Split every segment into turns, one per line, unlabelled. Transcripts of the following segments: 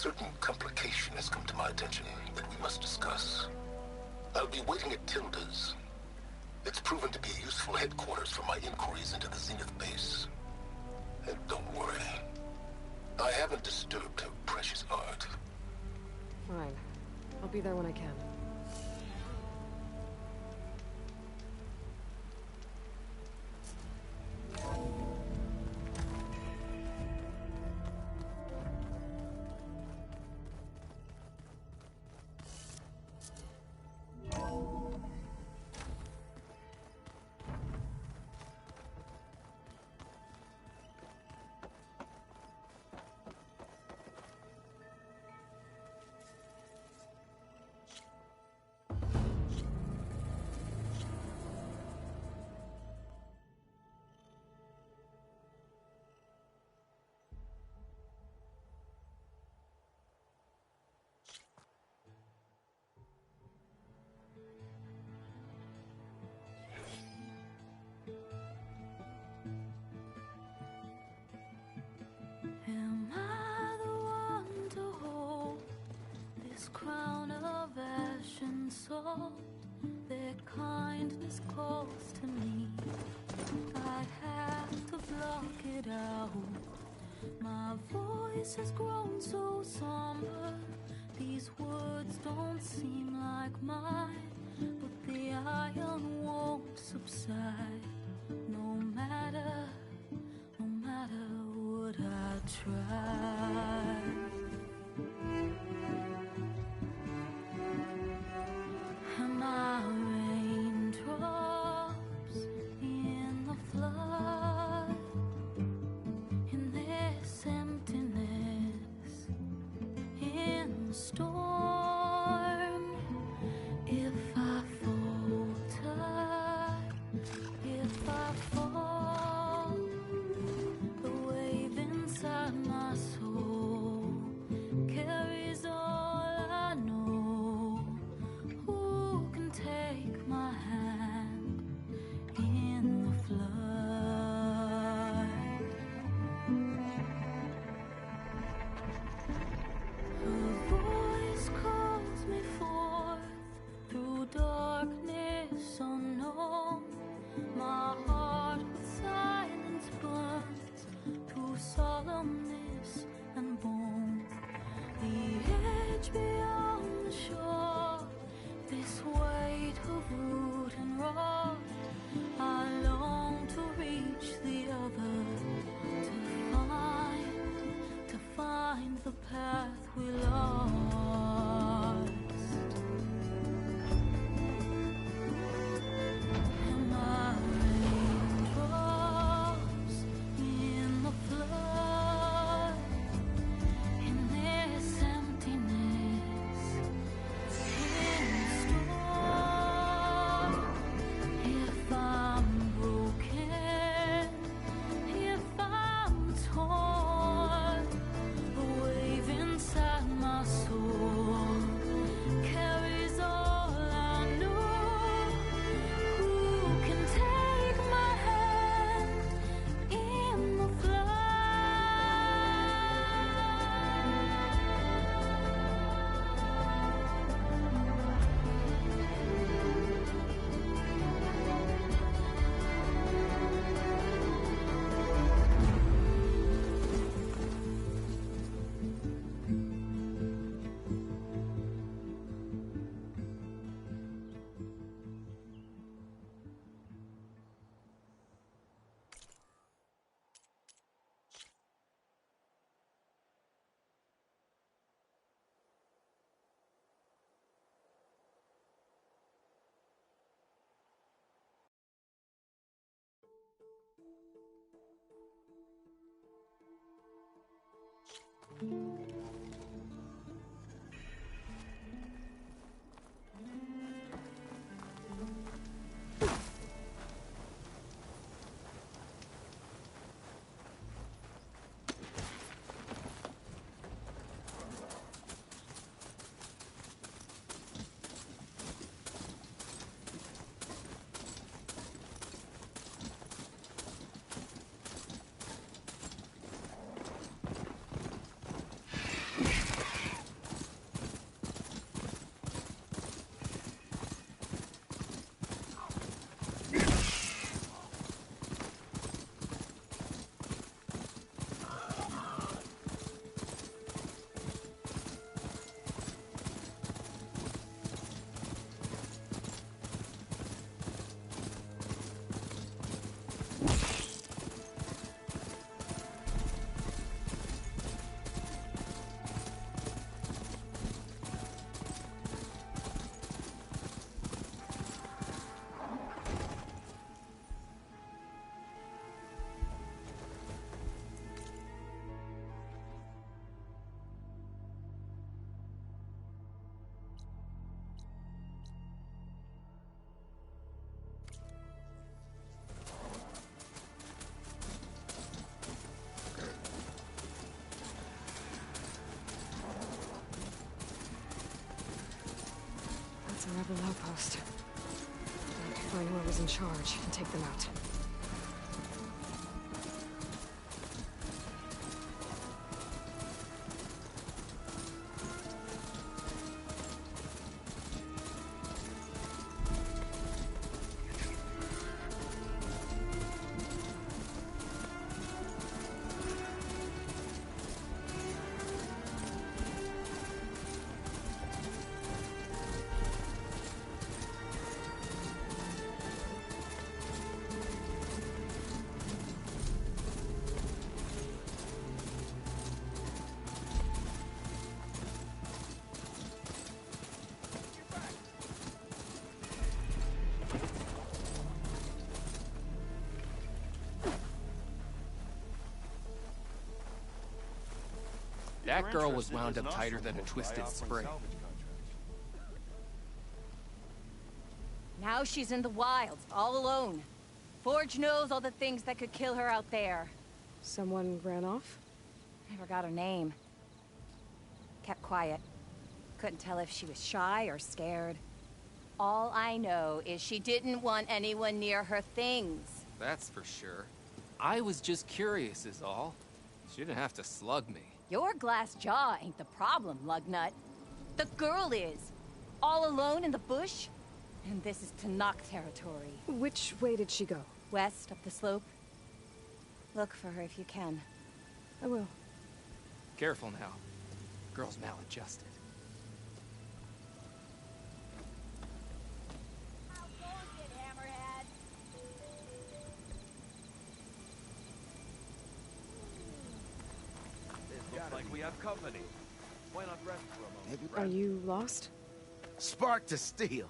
certain complication has come to my attention that we must discuss. I'll be waiting at Tilda's. It's proven to be a useful headquarters for my inquiries into the Zenith base. And don't worry, I haven't disturbed her precious art.
Fine. I'll be there when I can.
Am I the one to hold this crown of ash and salt? Their kindness calls to me. I have to block it out. My voice has grown so somber. These words don't seem like mine, but the iron won't subside. No matter what I try. Am I raindrops in the flood? In this emptiness, in the storm. If I falter, if I fall, the wave inside my soul carries all I know. Who can take my hand in the flood? Her voice calls me forth through darkness unknown. My heart with silence burns through solemnness and bone. The edge beyond the shore, this weight of root and rock. I long to reach the other, to find the path we lost. Am I raindrops in the flood? In this emptiness, in the storm. If I'm broken, if I'm torn, the wave inside my soul carries all I know. Who can take my hand in the
the outpost. I have to find whoever's in charge and take them out.
That girl was wound up tighter than a twisted spring.
Now she's in the wilds, all alone. Forge knows all the things that could kill her out there.
Someone ran off?
I forgot her name. Kept quiet. Couldn't tell if she was shy or scared. All I know is she didn't want anyone near her things.
That's for sure. I was just curious is all. She didn't have to slug me.
Your glass jaw ain't the problem, Lugnut. The girl is. All alone in the bush. And this is Tanakh territory.
Which way did she go?
West, up the slope. Look for her if you can.
I will.
Careful now. Girl's maladjusted.
Looks like we have company. Why not rest for a moment?
Are you lost?
Spark to steel.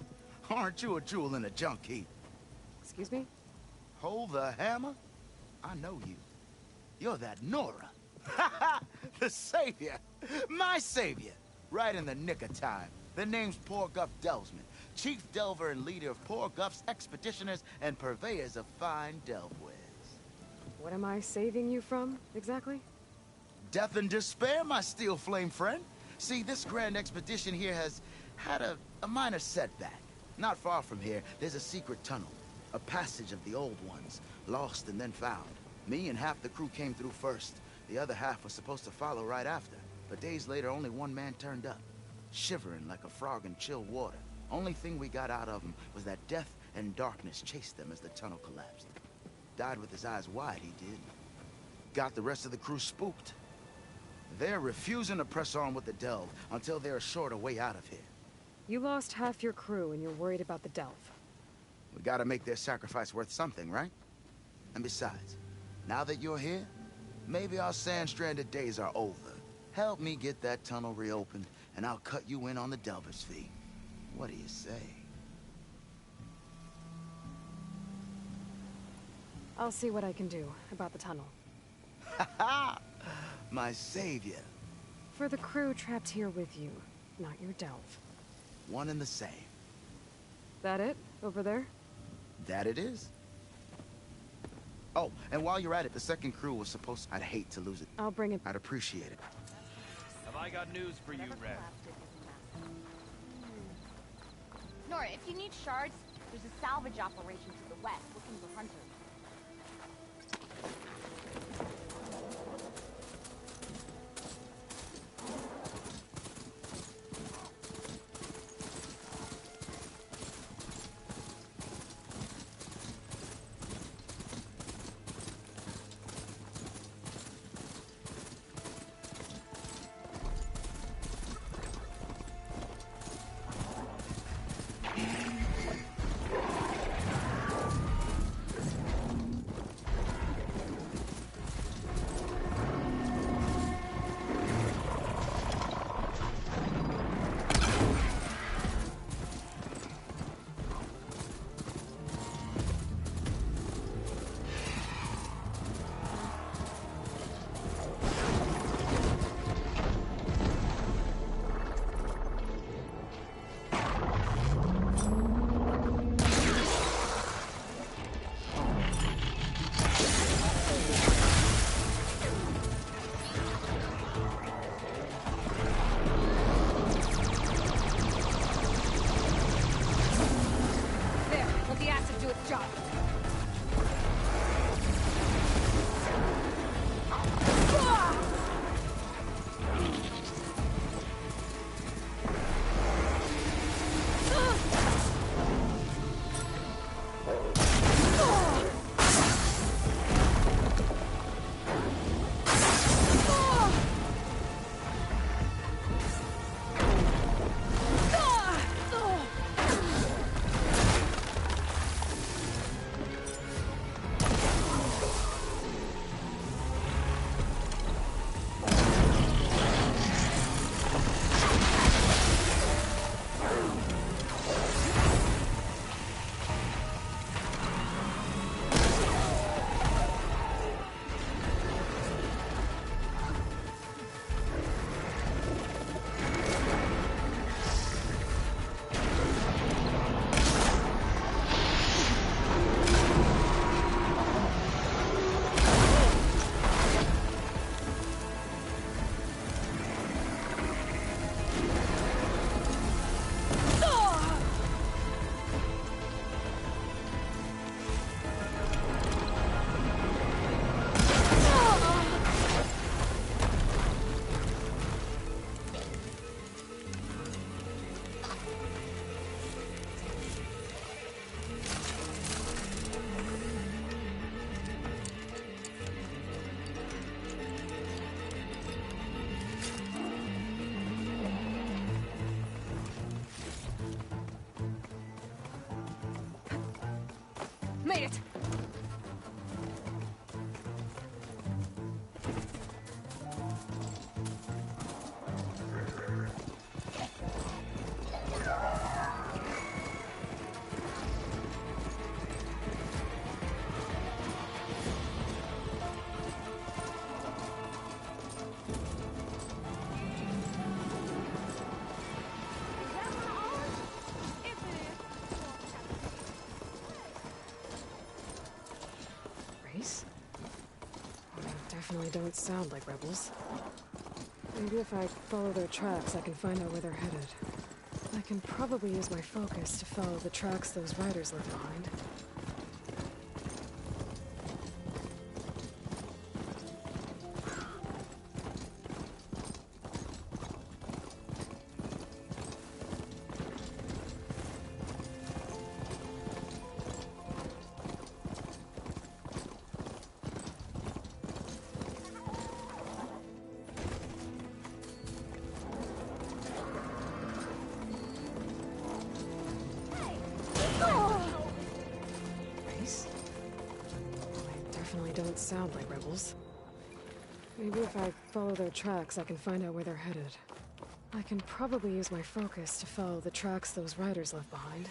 Aren't you a jewel in a junk heap?
Excuse me?
Hold the hammer? I know you. You're that Nora. The savior. My savior. Right in the nick of time. The name's Poor Guff Delvesman, chief delver and leader of Poor Guff's expeditioners and purveyors of fine delvewares.
What am I saving you from, exactly?
Death and despair, my steel flame friend. See, this grand expedition here has had a minor setback. Not far from here, there's a secret tunnel. A passage of the old ones, lost and then found. Me and half the crew came through first. The other half was supposed to follow right after. But days later, only one man turned up. Shivering like a frog in chill water. Only thing we got out of him was that death and darkness chased them as the tunnel collapsed. Died with his eyes wide, he did. Got the rest of the crew spooked. They're refusing to press on with the delve until they're assured a way out of here.
You lost half your crew and you're worried about the delve.
We gotta make their sacrifice worth something, right? And besides, now that you're here, maybe our sand-stranded days are over. Help me get that tunnel reopened, and I'll cut you in on the delver's fee. What do you say?
I'll see what I can do about the tunnel.
Ha ha! My savior.
For the crew trapped here with you, not your delve.
One and the same.
That it? Over there?
That it is. Oh, and while you're at it, the second crew was supposed to... I'd hate to lose it.
I'll bring it.
I'd appreciate it.
Have I got news for you, Red?
Nora, if you need shards, there's a salvage operation to the west looking for hunters.
definitely don't sound like rebels. Maybe if I follow their tracks, I can find out where they're headed. I can probably use my focus to follow the tracks those riders left behind. Don't sound like rebels. Maybe if I follow their tracks, I can find out where they're headed. I can probably use my focus to follow the tracks those riders left behind.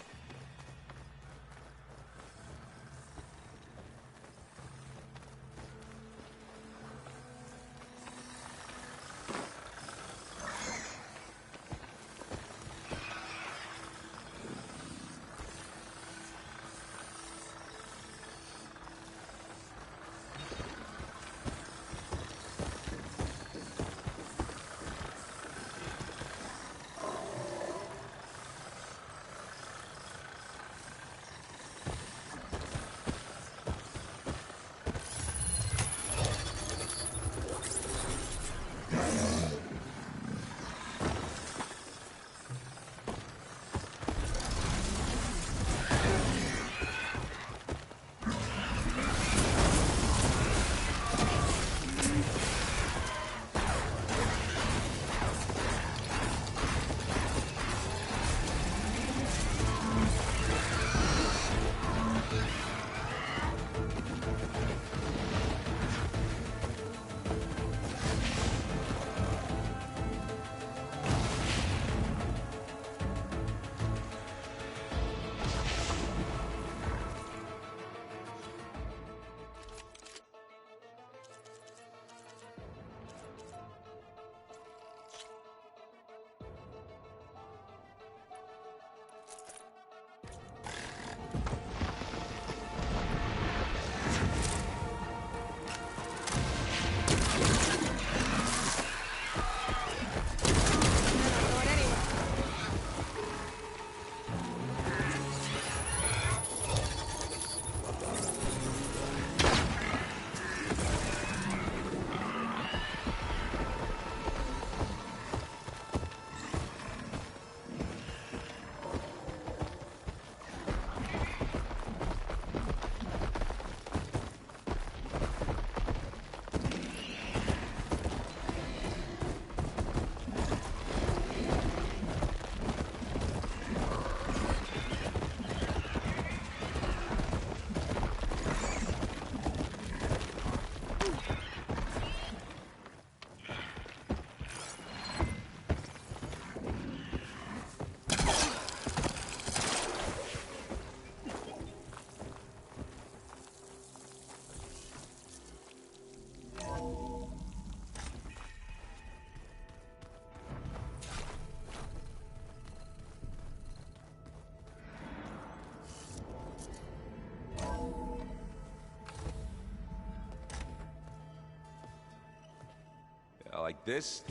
Like this?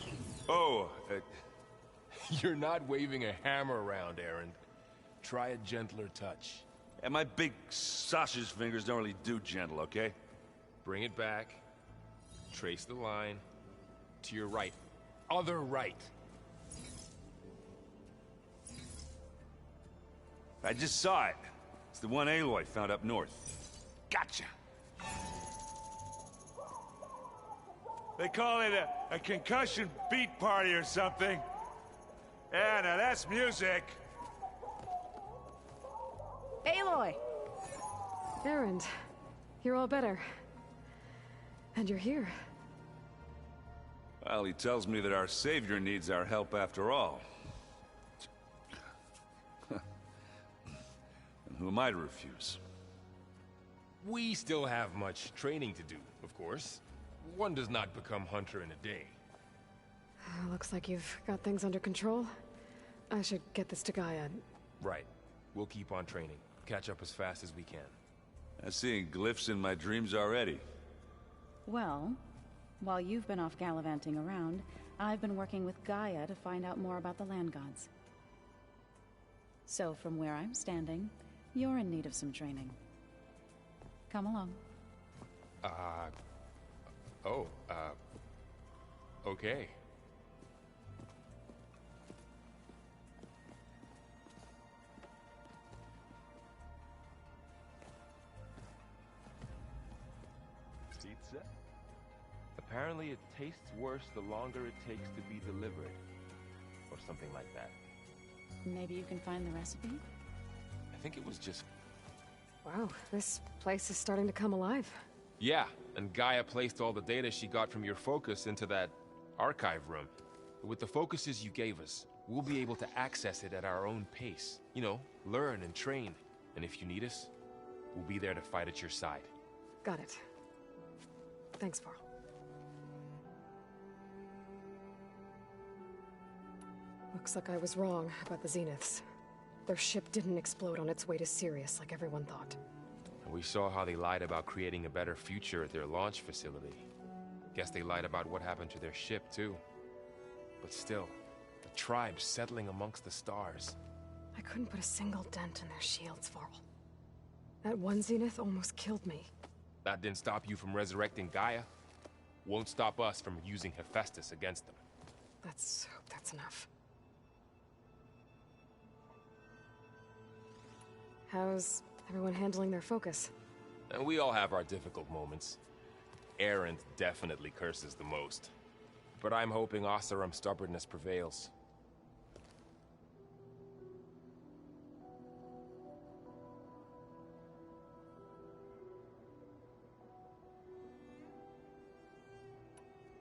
Oh,
You're not waving a hammer around, Aaron. Try a gentler touch.
and my big sausage fingers don't really do gentle, okay?
Bring it back. Trace the line. To your right. Other right.
I just saw it. It's the one Aloy found up north. Gotcha! They call it a concussion beat party or something. Yeah, now that's music.
Aloy!
Erend, you're all better. And you're here.
Well, he tells me that our savior needs our help after all. And who am I to refuse?
We still have much training to do, of course. One does not become hunter in a day.
Looks like you've got things under control. I should get this to Gaia.
Right. We'll keep on training. Catch up as fast as we can.
I'm seeing glyphs in my dreams already.
Well,
While you've been off gallivanting around, I've been working with Gaia to find out more about the land gods. So from where I'm standing, you're in need of some training. Come along.
Okay.
Pizza? Apparently it tastes worse the longer it takes to be delivered. Or something like that.
Maybe you can find the recipe?
I think it was just...
Wow, this place is starting to come alive.
Yeah, and Gaia placed all the data she got from your focus into that archive room. With the focuses you gave us, we'll be able to access it at our own pace. You know, learn and train. And if you need us, we'll be there to fight at your side.
Got it. Thanks, Varl. Looks like I was wrong about the Zeniths. Their ship didn't explode on its way to Sirius like everyone thought.
And we saw how they lied about creating a better future at their launch facility. Guess they lied about what happened to their ship, too. But still, the tribe settling amongst the stars.
I couldn't put a single dent in their shields, Varl. That one Zenith almost killed me.
That didn't stop you from resurrecting Gaia. Won't stop us from using Hephaestus against them.
Let's hope that's enough. How's everyone handling their focus?
And we all have our difficult moments. Aerith definitely curses the most. But I'm hoping Oseram's stubbornness prevails.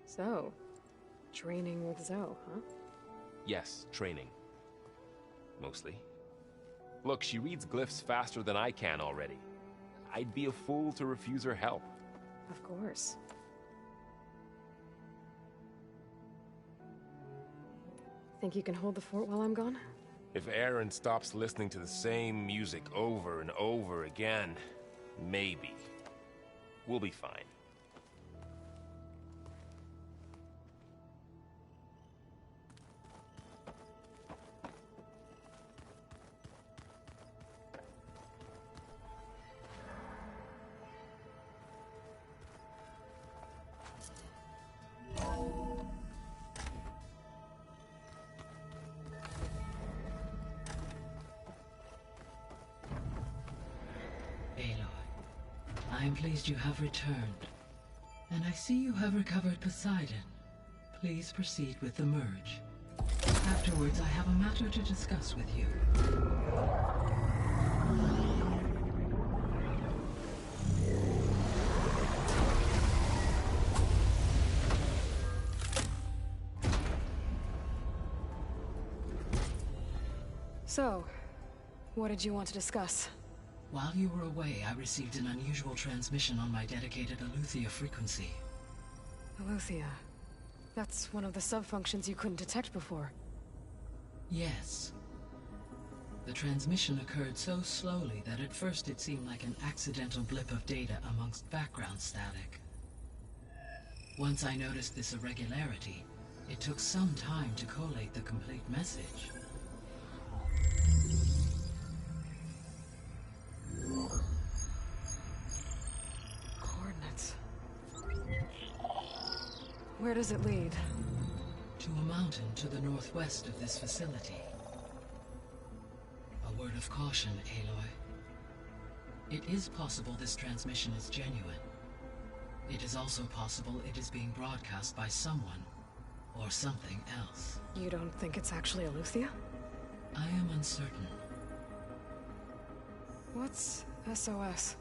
So, training with Zoe, huh?
Yes, training. Mostly. Look, she reads glyphs faster than I can already. I'd be a fool to refuse her help.
Of course. Think you can hold the fort while I'm gone?
If Aaron stops listening to the same music over and over again, maybe. We'll be fine.
I am pleased you have returned. And I see you have recovered Poseidon. Please proceed with the merge. Afterwards, I have a matter to discuss with you.
So, what did you want to discuss?
While you were away, I received an unusual transmission on my dedicated Aletheia frequency.
Aletheia. That's one of the sub-functions you couldn't detect before.
Yes. The transmission occurred so slowly that at first it seemed like an accidental blip of data amongst background static. Once I noticed this irregularity, it took some time to collate the complete message.
Coordinates. Where does it lead?
To a mountain to the northwest of this facility. A word of caution, Aloy. It is possible this transmission is genuine. It is also possible it is being broadcast by someone, or something else.
You don't think it's actually Aletheia?
I am uncertain.
What's SOS?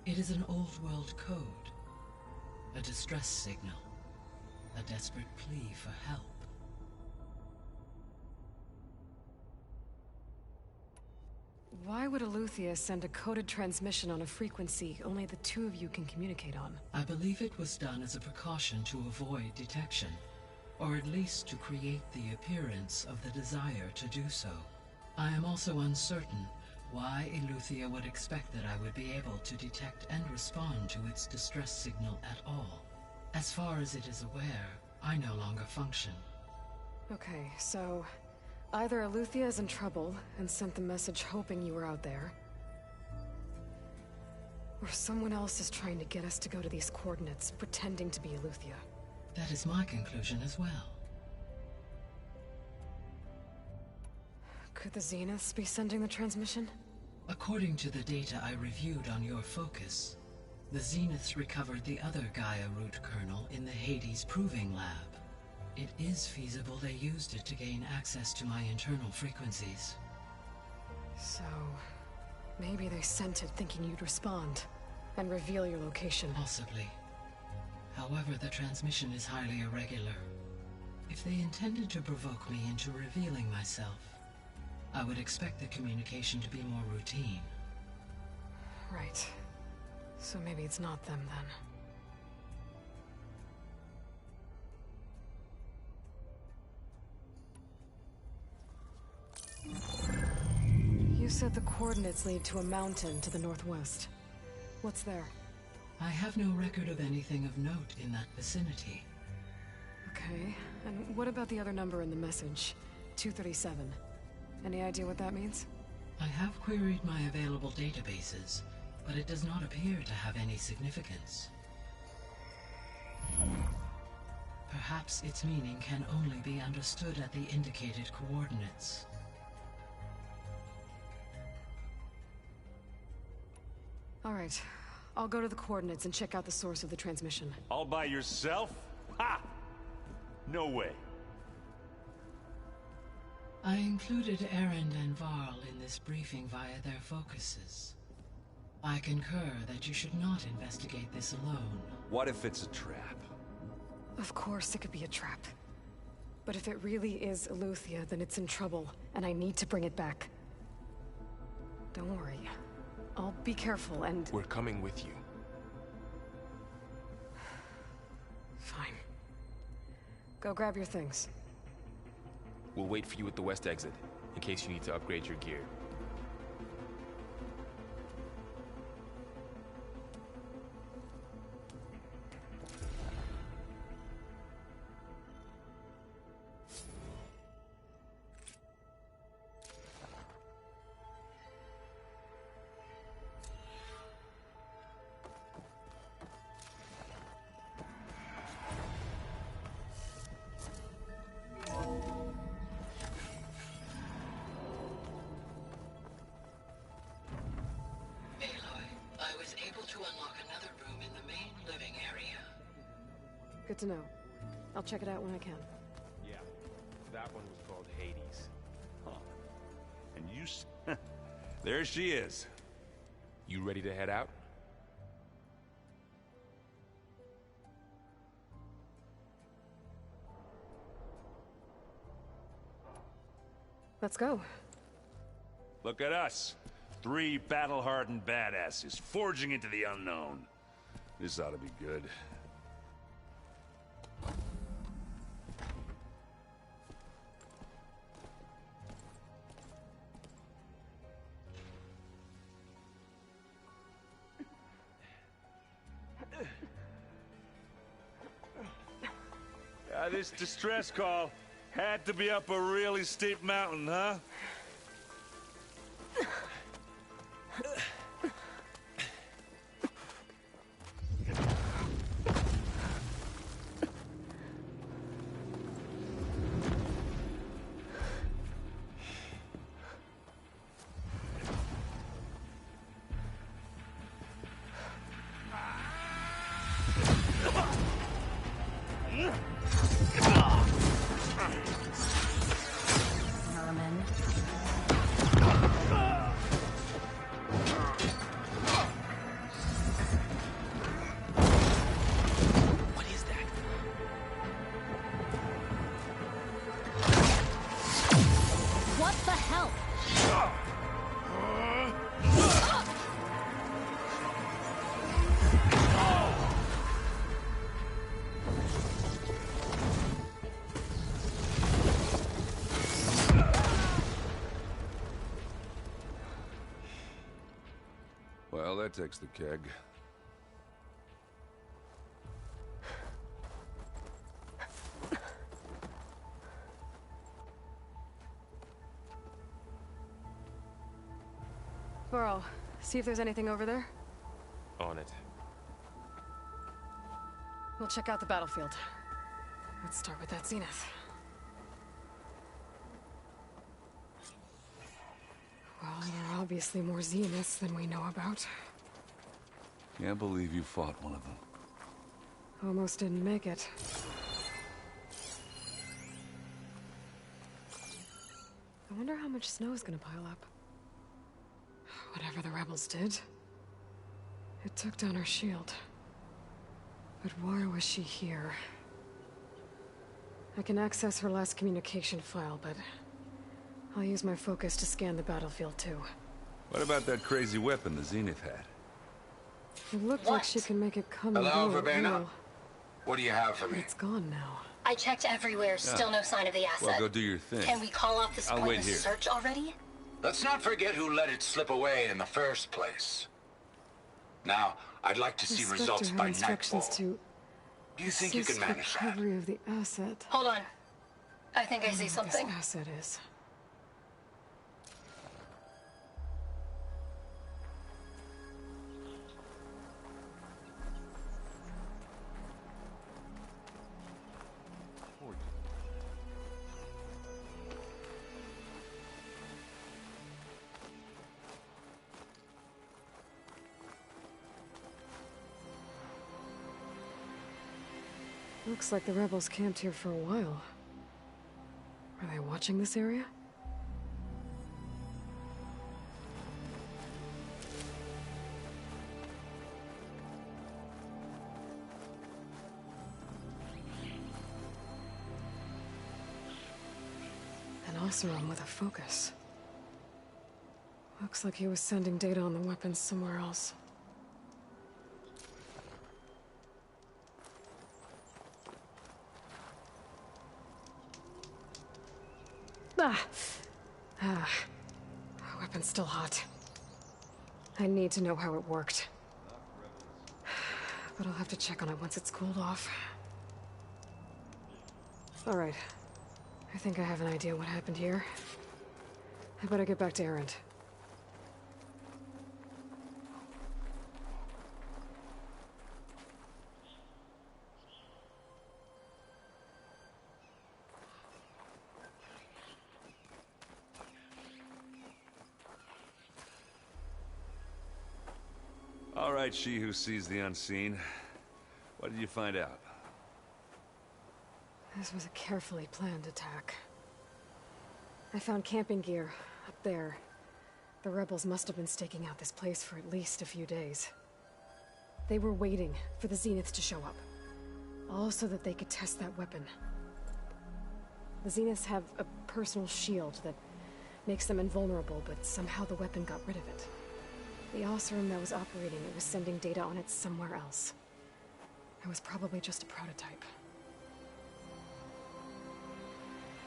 It is an old world code. A distress signal. A desperate plea for help.
Why would Aletheia send a coded transmission on a frequency only the two of you can communicate on?
I believe it was done as a precaution to avoid detection, or at least to create the appearance of the desire to do so. I am also uncertain why Aletheia would expect that I would be able to detect and respond to its distress signal at all. As far as it is aware, I no longer function.
Okay, so either Eleuthia is in trouble and sent the message hoping you were out there, or someone else is trying to get us to go to these coordinates, pretending to be Eleuthia.
That is my conclusion as well.
Could the Zeniths be sending the transmission?
According to the data I reviewed on your focus, the Zeniths recovered the other Gaia root kernel in the Hades Proving Lab. It is feasible they used it to gain access to my internal frequencies.
So, maybe they sent it thinking you'd respond, and reveal your location.
Possibly. However, the transmission is highly irregular. If they intended to provoke me into revealing myself, I would expect the communication to be more routine.
Right. So maybe it's not them then. You said the coordinates lead to a mountain to the northwest. What's there?
I have no record of anything of note in that vicinity.
Okay, and what about the other number in the message? 237. Any idea what that means?
I have queried my available databases, but it does not appear to have any significance. Perhaps its meaning can only be understood at the indicated coordinates.
All right, I'll go to the coordinates and check out the source of the transmission.
All by yourself? Ha! No way.
I included Erend and Varl in this briefing via their focuses. I concur that you should not investigate this alone.
What if it's a trap?
Of course it could be a trap. But if it really is Eleuthia, then it's in trouble, and I need to bring it back. Don't worry. I'll be careful and...
We're coming with you.
Fine. Go grab your things.
We'll wait for you at the west exit, in case you need to upgrade your gear.
Good to know. I'll check it out when I can.
Yeah, that one was called Hades.
Huh. And you... There she is.
You ready to head out?
Let's go.
Look at us. 3 battle-hardened badasses forging into the unknown. This ought to be good. This distress call had to be up a really steep mountain, huh? Well, that takes the keg.
Varl, see if there's anything over there.
On it.
We'll check out the battlefield. Let's start with that Zenith. Well, there are obviously more Zeniths than we know about.
Can't believe you fought one of them.
Almost didn't make it. I wonder how much snow is gonna pile up. Whatever the rebels did, it took down her shield. But why was she here? I can access her last communication file, but I'll use my focus to scan the battlefield too.
What about that crazy weapon the Zenith had?
It looked like she can make it come and
Hello,
go at
Verbena?
will.
What do you have for
But
me?
it's gone now.
I checked everywhere, still no sign of the asset.
Well, go do your thing.
Can we call off this
I'll wait
pointless
here.
search already?
Let's not forget who let it slip away in the first place. Now, I'd like to
The
see
Spectre
results
had
by
instructions
nightfall.
to
Do you think you can
assist
manage that?
recovery of the asset.
Hold on. I think I see
What
something.
this asset is. Looks like the rebels camped here for a while. Are they watching this area? An Oseram with a focus. Looks like he was sending data on the weapons somewhere else. Weapon's still hot. I need to know how it worked. But I'll have to check on it once it's cooled off. Alright. I think I have an idea what happened here. I better get back to Erend.
All right, she who sees the unseen. What did you find out?
This was a carefully planned attack. I found camping gear up there. The rebels must have been staking out this place for at least a few days. They were waiting for the Zeniths to show up. All so that they could test that weapon. The Zeniths have a personal shield that makes them invulnerable, but somehow the weapon got rid of it. The Oseram that was operating it was sending data on it somewhere else. It was probably just a prototype.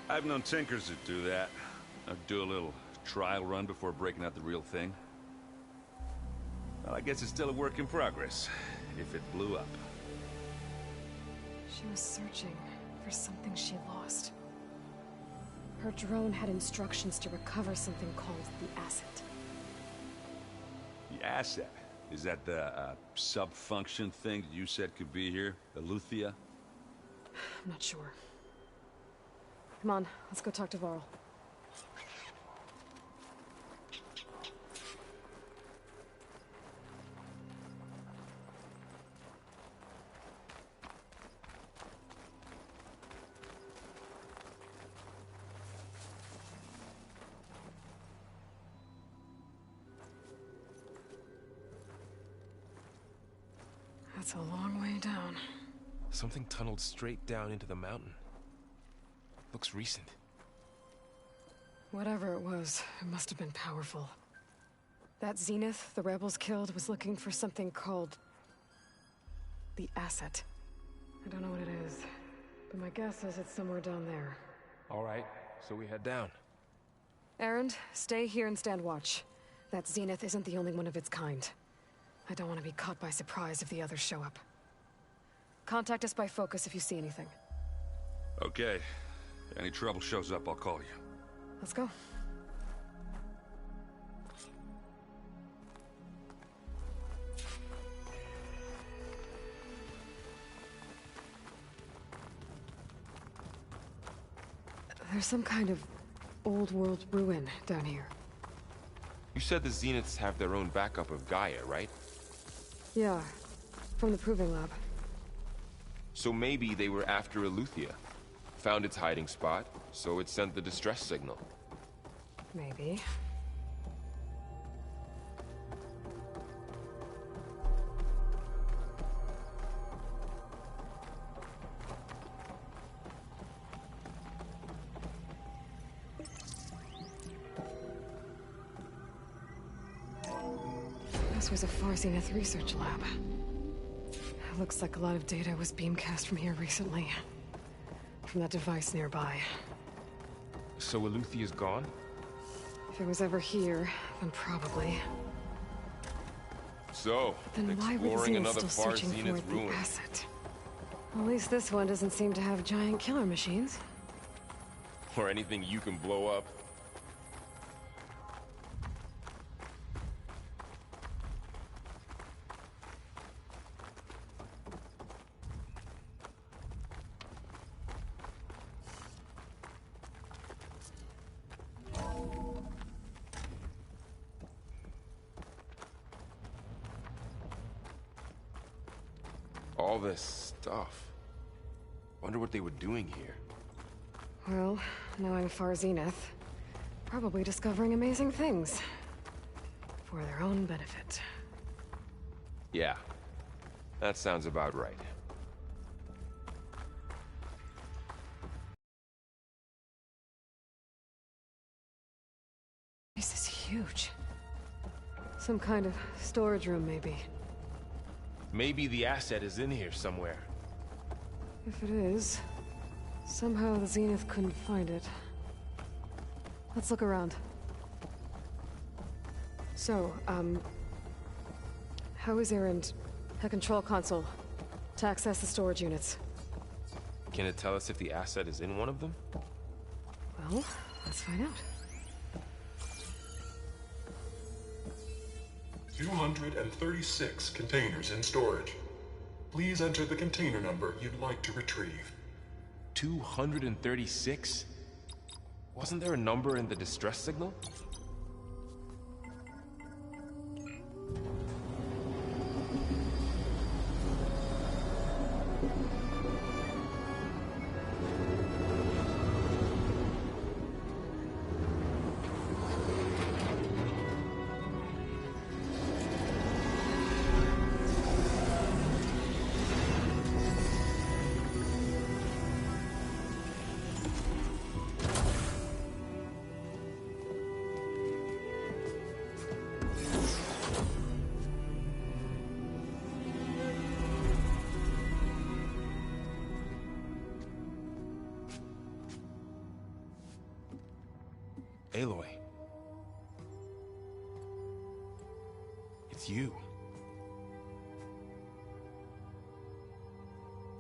I've known tinkers that do that. I'd do a little trial run before breaking out the real thing. Well, I guess it's still a work in progress, if it blew up.
She was searching for something she lost. Her drone had instructions to recover something called the asset.
The asset? Is that the sub-function thing that you said could be here? The Luthia?
I'm not sure. Come on, let's go talk to Varl. That's a long way down.
Something tunneled straight down into the mountain. Looks recent.
Whatever it was, it must have been powerful. That Zenith the rebels killed was looking for something called the asset. I don't know what it is, but my guess is it's somewhere down there.
All right, so we head down.
Erend, stay here and stand watch. That Zenith isn't the only one of its kind. I don't want to be caught by surprise if the others show up. Contact us by focus if you see anything.
Okay. If any trouble shows up, I'll call you.
Let's go. There's some kind of old world ruin down here.
You said the Zeniths have their own backup of Gaia, right?
Yeah, from the Proving Lab.
So maybe they were after Eleuthia. Found its hiding spot, so it sent the distress signal.
Maybe. This was a Far Zenith research lab. Looks like a lot of data was beamcast from here recently. From that device nearby.
So Eleuthia's gone?
If it was ever here, then probably.
So,
then why were the
exploring
Zeniths
another
still
Far
searching
Zenith
for the
ruin.
asset? At least this one doesn't seem to have giant killer machines.
Or anything you can blow up. All this stuff. Wonder what they were doing here.
Well, knowing Far Zenith, probably discovering amazing things. For their own benefit.
Yeah. That sounds about right.
This is huge. Some kind of storage room, maybe.
Maybe the asset is in here somewhere.
If it is, somehow the Zenith couldn't find it. Let's look around. So, how is Erend a control console to access the storage units?
Can it tell us if the asset is in one of them?
Well, let's find out.
236 containers in storage. Please enter the container number you'd like to retrieve.
236? Wasn't there a number in the distress signal? Aloy. It's you.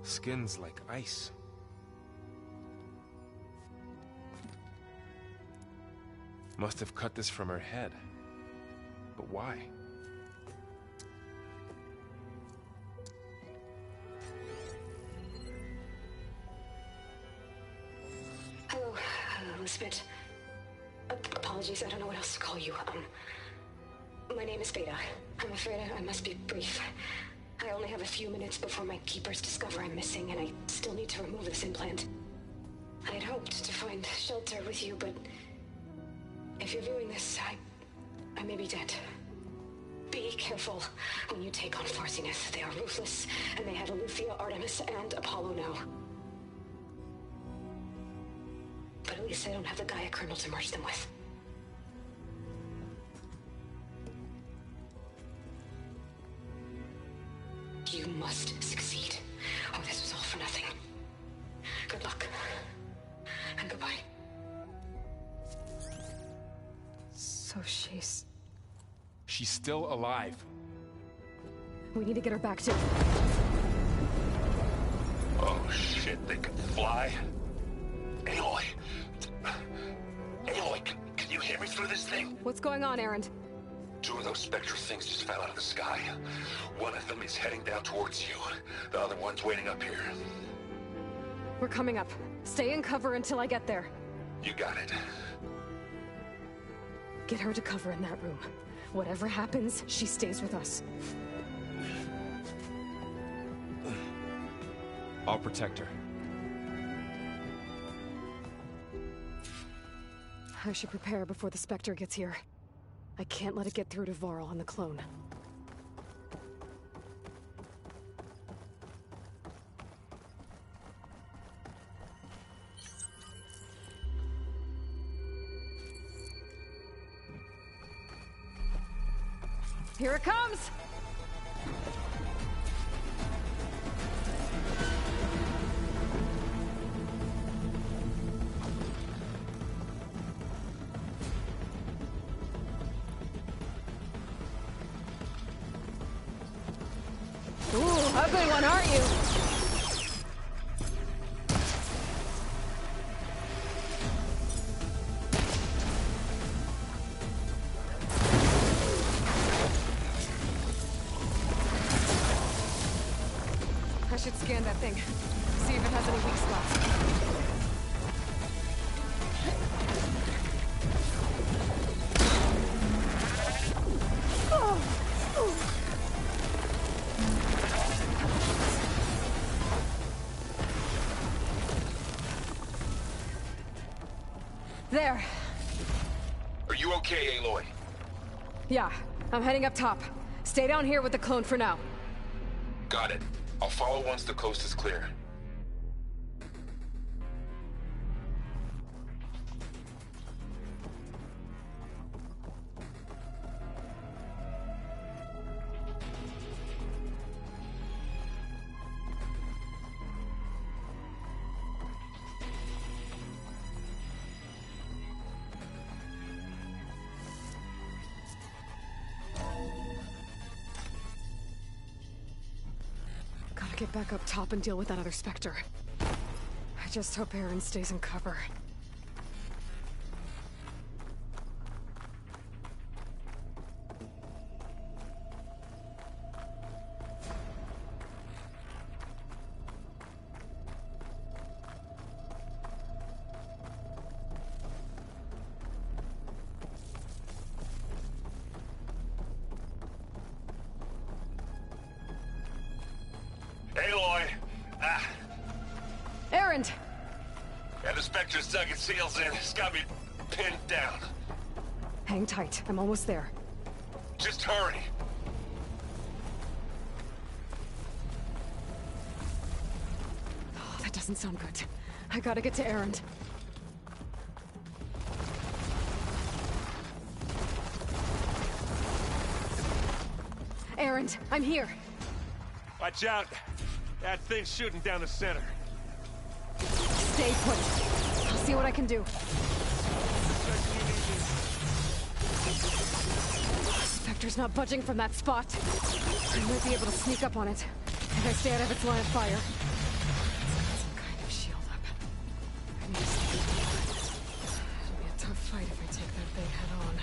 Skin's like ice. Must have cut this from her head. But why?
Hello, Elizabeth. Apologies, I don't know what else to call you. My name is Beta. I'm afraid I must be brief. I only have a few minutes before my keepers discover I'm missing, and I still need to remove this implant. I had hoped to find shelter with you, but if you're viewing this, I may be dead. Be careful when you take on Far Zenith. They are ruthless, and they have Eleuthia, Artemis, and Apollo now. But at least I don't have the Gaia kernel to merge them with. You must succeed, or this was all for nothing. Good luck. And goodbye.
So she's
still alive.
We need to get her back to...
Oh shit, they can fly? Aloy. Aloy, can you hear me through this thing?
What's going on, Erend?
Two of those spectral things just fell out of the sky. One of them is heading down towards you. The other one's waiting up here.
We're coming up. Stay in cover until I get there.
You got it.
Get her to cover in that room. Whatever happens, she stays with us.
I'll protect her.
I should prepare before the Spectre gets here. I can't let it get through to Varl and the clone. Here it comes! Ooh, ugly one, aren't you? I should scan that thing. See if it has any weak spots. There.
Are you okay, Aloy?
Yeah, I'm heading up top. Stay down here with the clone for now.
Got it. I'll follow once the coast is clear.
Gotta get back up top and deal with that other Spectre. I just hope Aaron stays in cover.
Aloy! Ah!
Aaron!
Yeah, the Spectre's dug its heels in. It's got me pinned down.
Hang tight. I'm almost there.
Just hurry.
Oh, that doesn't sound good. I gotta get to Aaron. Aaron, I'm here.
Watch out. That thing's shooting down the center.
Stay put. I'll see what I can do. Spectre's not budging from that spot. I might be able to sneak up on it if I stay out of its line of fire. It's got some kind of shield up. I need to stay alive. It'll be a tough fight if I take that thing head on.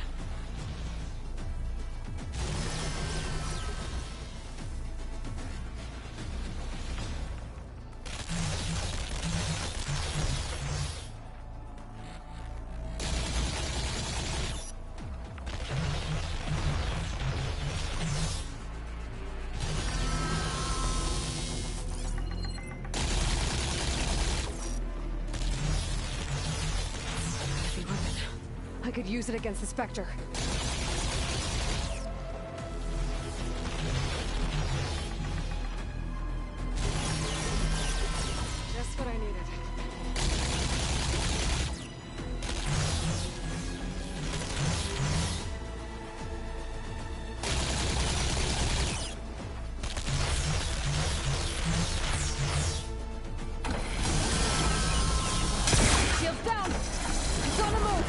I could use it against the Spectre. Just what I needed. Shields down! It's on the move!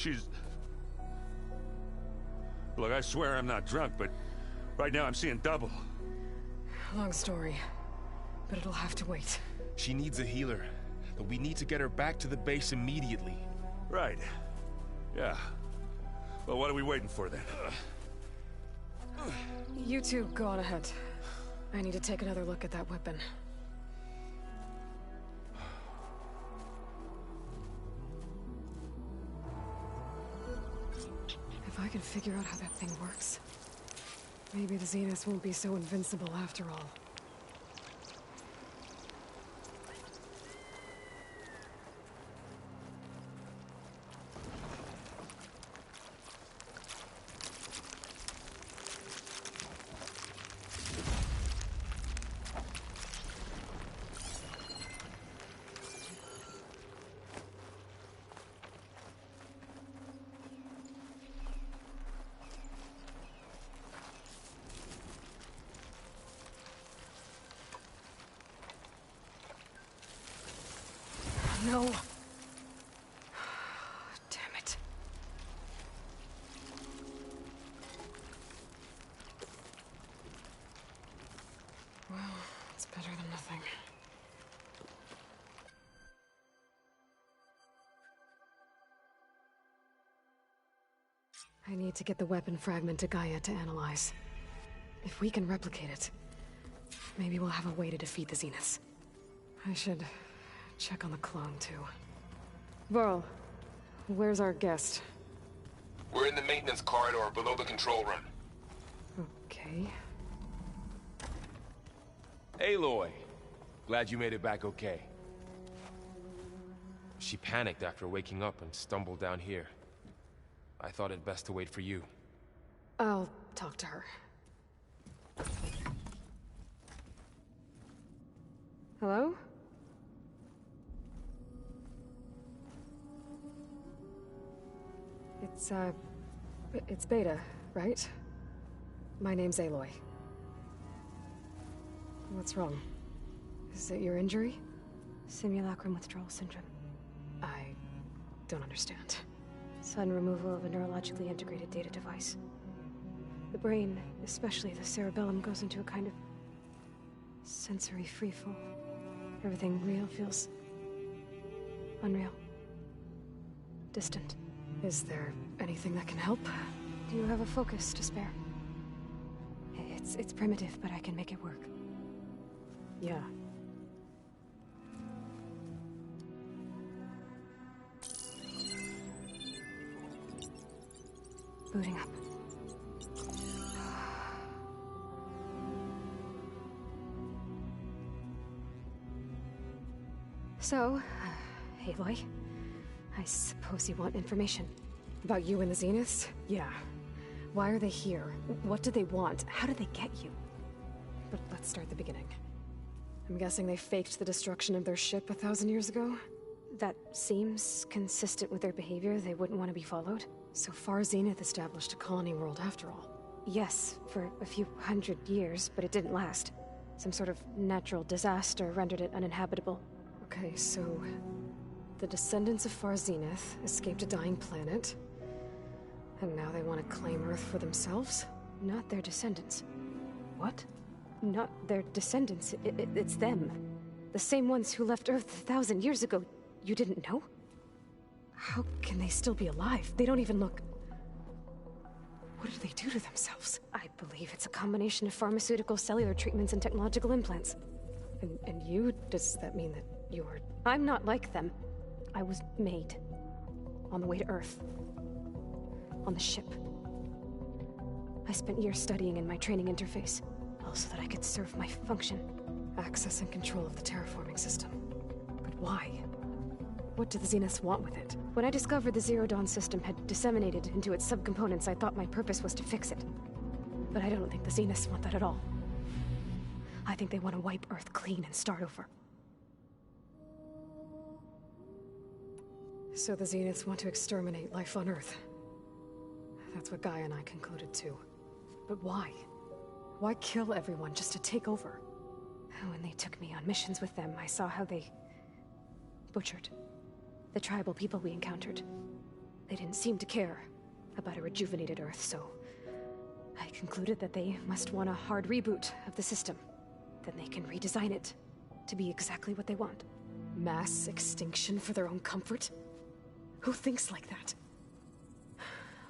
she's... Look, I swear I'm not drunk, but right now I'm seeing double.
Long story, but it'll have to wait.
She needs a healer, but we need to get her back to the base immediately.
Right. Yeah. Well, what are we waiting for then?
You two go on ahead. I need to take another look at that weapon. If I can figure out how that thing works, maybe the Zeniths won't be so invincible after all. No. Damn it. Well, it's better than nothing. I need to get the weapon fragment to Gaia to analyze. If we can replicate it, maybe we'll have a way to defeat the Zeniths. I should check on the clone, too. Varl, where's our guest?
We're in the maintenance corridor below the control room.
Okay.
Aloy! Glad you made it back okay. She panicked after waking up and stumbled down here. I thought it best to wait for you.
I'll talk to her. Hello? It's Beta, right? My name's Aloy. What's wrong? Is it your injury?
Simulacrum withdrawal syndrome.
I don't understand.
Sudden removal of a neurologically integrated data device. The brain, especially the cerebellum, goes into a kind of sensory freefall. Everything real feels unreal. Distant.
Is there anything that can help?
Do you have a focus to spare? It's primitive, but I can make it work.
Yeah.
Booting up. So, Aloy, I suppose you want information.
About you and the Zeniths? Yeah. Why are they here? What do they want? How did they get you? But let's start at the beginning. I'm guessing they faked the destruction of their ship 1,000 years ago?
That seems consistent with their behavior. They wouldn't want to be followed.
So far, Zenith established a colony world after all.
Yes, for a few hundred years, but it didn't last. Some sort of natural disaster rendered it uninhabitable.
Okay, so the descendants of Far Zenith escaped a dying planet, and now they want to claim Earth for themselves?
Not their descendants.
What?
Not their descendants. It's them. The same ones who left Earth 1,000 years ago. You didn't know?
How can they still be alive? They don't even look... What did they do to themselves?
I believe it's a combination of pharmaceutical, cellular treatments, and technological implants.
And you? Does that mean that you're...
I'm not like them. I was made. On the way to Earth. On the ship. I spent years studying in my training interface. All so that I could serve my function.
Access and control of the terraforming system. But why? What do the Zeniths want with it?
When I discovered the Zero Dawn system had disseminated into its subcomponents, I thought my purpose was to fix it. But I don't think the Zeniths want that at all. I think they want to wipe Earth clean and start over.
So the Zeniths want to exterminate life on Earth. That's what Gaia and I concluded too. But why? Why kill everyone just to take over?
When they took me on missions with them, I saw how they... butchered the tribal people we encountered. They didn't seem to care about a rejuvenated Earth, so I concluded that they must want a hard reboot of the system. Then they can redesign it to be exactly what they want.
Mass extinction for their own comfort? Who thinks like that?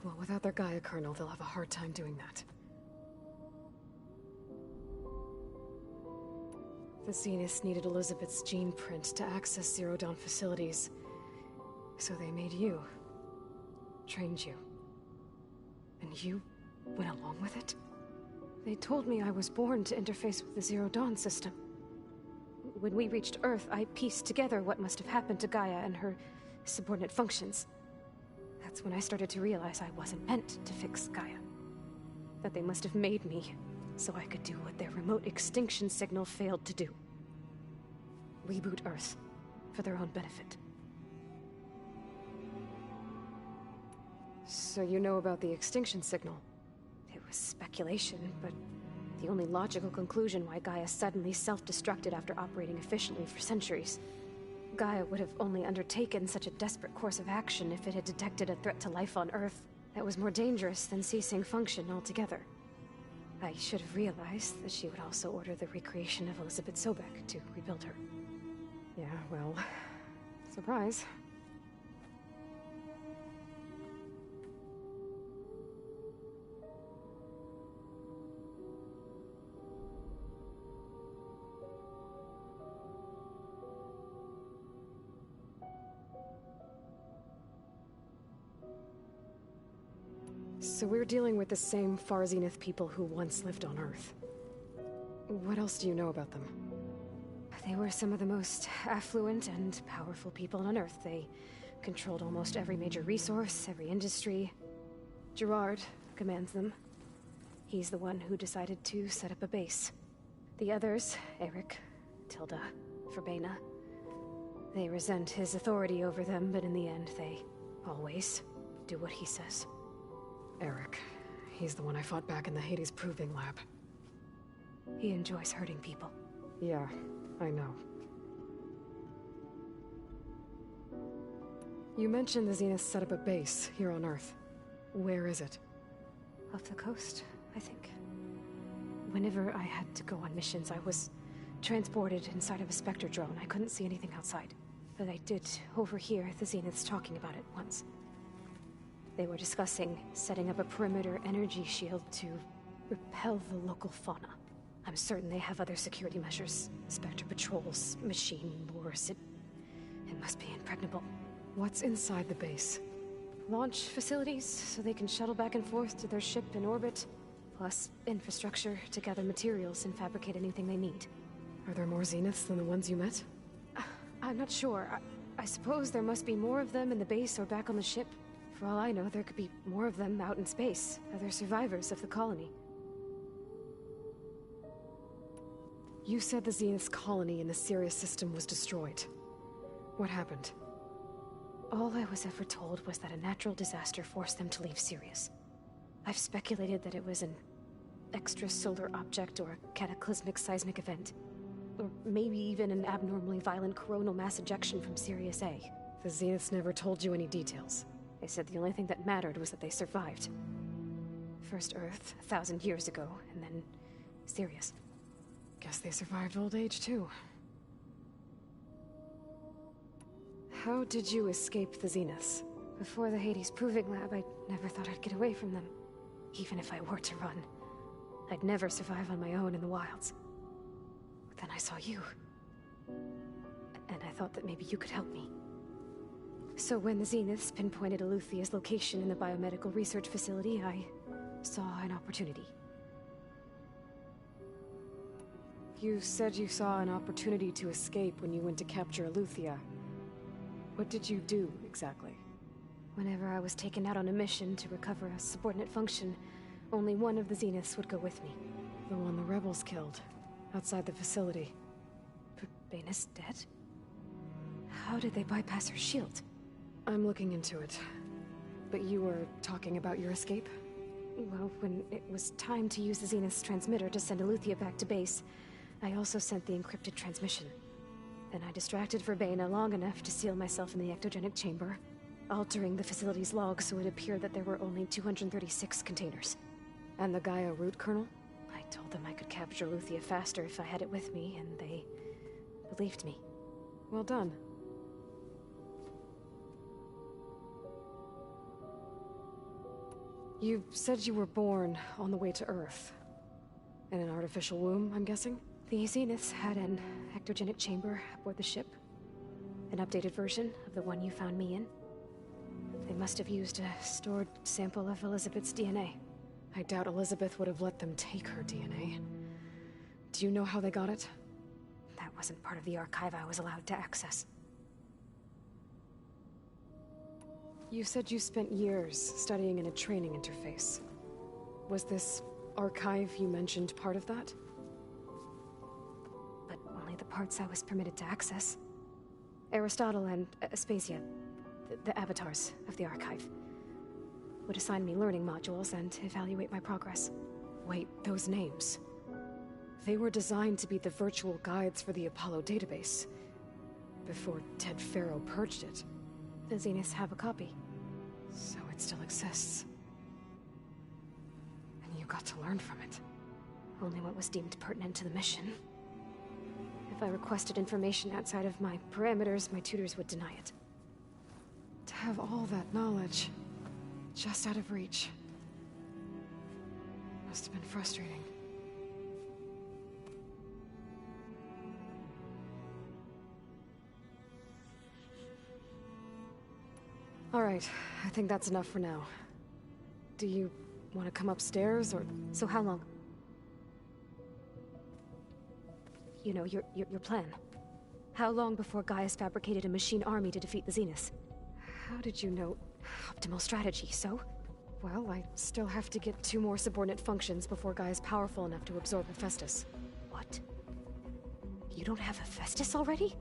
Well, without their Gaia kernel, they'll have a hard time doing that. The Zeniths needed Elizabeth's gene print to access Zero Dawn facilities. So they made you. Trained you. And you went along with it?
They told me I was born to interface with the Zero Dawn system. When we reached Earth, I pieced together what must have happened to Gaia and her subordinate functions. That's when I started to realize I wasn't meant to fix Gaia. That they must have made me so I could do what their remote extinction signal failed to do. Reboot Earth for their own benefit.
So you know about the extinction signal?
It was speculation, but the only logical conclusion why Gaia suddenly self-destructed after operating efficiently for centuries. Gaia would have only undertaken such a desperate course of action if it had detected a threat to life on Earth that was more dangerous than ceasing function altogether. I should have realized that she would also order the recreation of Elizabeth Sobek to rebuild her.
Yeah, well, surprise. So we're dealing with the same Far Zenith people who once lived on Earth. What else do you know about them?
They were some of the most affluent and powerful people on Earth. They controlled almost every major resource, every industry. Gerard commands them. He's the one who decided to set up a base. The others, Eric, Tilda, Verbena, they resent his authority over them, but in the end, they always do what he says.
Eric. He's the one I fought back in the Hades Proving Lab.
He enjoys hurting people.
Yeah, I know. You mentioned the Zeniths set up a base here on Earth. Where is it?
Off the coast, I think. Whenever I had to go on missions, I was transported inside of a Spectre drone. I couldn't see anything outside. But I did overhear the Zeniths talking about it once. They were discussing setting up a perimeter energy shield to repel the local fauna. I'm certain they have other security measures. Spectre patrols, machine wars. It must be impregnable.
What's inside the base?
Launch facilities, so they can shuttle back and forth to their ship in orbit. Plus infrastructure to gather materials and fabricate anything they need.
Are there more Zeniths than the ones you met?
I'm not sure. I suppose there must be more of them in the base or back on the ship. For all I know, there could be more of them out in space. Other survivors of the colony.
You said the Zenith's colony in the Sirius system was destroyed. What happened?
All I was ever told was that a natural disaster forced them to leave Sirius. I've speculated that it was an extrasolar object or a cataclysmic seismic event. Or maybe even an abnormally violent coronal mass ejection from Sirius A.
The Zeniths never told you any details.
They said the only thing that mattered was that they survived. First Earth, 1,000 years ago, and then Sirius.
Guess they survived old age, too. How did you escape the Zeniths?
Before the Hades Proving Lab, I never thought I'd get away from them. Even if I were to run. I'd never survive on my own in the wilds. But then I saw you. And I thought that maybe you could help me. So when the Zeniths pinpointed Eluthia's location in the biomedical research facility, I saw an opportunity.
You said you saw an opportunity to escape when you went to capture Eluthia. What did you do, exactly?
Whenever I was taken out on a mission to recover a subordinate function, only one of the Zeniths would go with me.
The one the rebels killed, outside the facility.
Baina's dead? How did they bypass her shield?
I'm looking into it. But you were talking about your escape?
Well, when it was time to use the Zenith's transmitter to send Eluthia back to base, I also sent the encrypted transmission. Then I distracted Verbena long enough to seal myself in the ectogenic chamber, altering the facility's log so it appeared that there were only 236 containers.
And the Gaia root kernel?
I told them I could capture Luthia faster if I had it with me, and they believed me.
Well done. You said you were born on the way to Earth. In an artificial womb, I'm guessing?
The Zeniths had an ectogenic chamber aboard the ship. An updated version of the one you found me in. They must have used a stored sample of Elizabeth's DNA.
I doubt Elizabeth would have let them take her DNA. Do you know how they got it?
That wasn't part of the archive I was allowed to access.
You said you spent years studying in a training interface. Was this archive you mentioned part of that?
But only the parts I was permitted to access. Aristotle and Aspasia, the avatars of the archive, would assign me learning modules and evaluate my progress.
Wait, those names. They were designed to be the virtual guides for the Apollo database, before Ted Faro purged it.
The Zeniths have a copy.
So it still exists. And you got to learn from it.
Only what was deemed pertinent to the mission. If I requested information outside of my parameters, my tutors would deny it.
To have all that knowledge, just out of reach, must have been frustrating. All right, I think that's enough for now. Do you want to come upstairs, or...
So how long? You know, your plan. How long before Gaius fabricated a machine army to defeat the Zeniths?
How did you know?
Optimal strategy, so?
Well, I still have to get 2 more subordinate functions before Gaia's powerful enough to absorb Hephaestus.
What? You don't have Hephaestus already?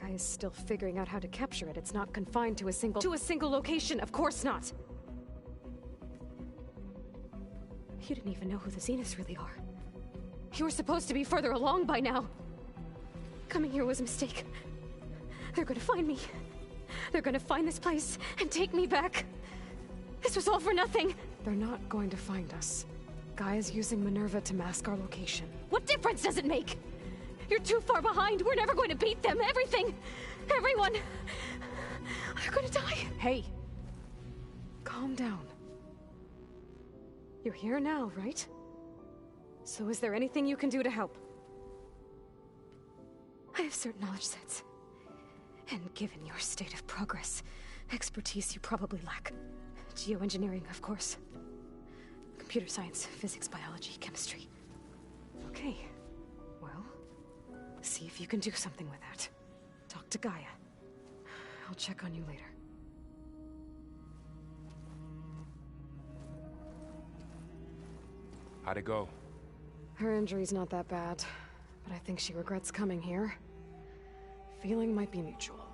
Gaia's still figuring out how to capture it. It's not confined to a single... To a single location! Of course not!
You didn't even know who the Zeniths really are.
You were supposed to be further along by now!
Coming here was a mistake. They're gonna find me. They're gonna find this place and take me back. This was all for nothing.
They're not going to find us. Gaia's using Minerva to mask our location.
What difference does it make? You're too far behind. We're never going to beat them. Everything. Everyone. They're gonna die.
Hey. Calm down. You're here now, right? So is there anything you can do to help?
I have certain knowledge sets. And given your state of progress, expertise you probably lack. Geoengineering, of course. Computer science, physics, biology, chemistry.
Okay. Well, see if you can do something with that. Talk to Gaia. I'll check on you later.
How'd it go?
Her injury's not that bad, but I think she regrets coming here. Feeling might be mutual.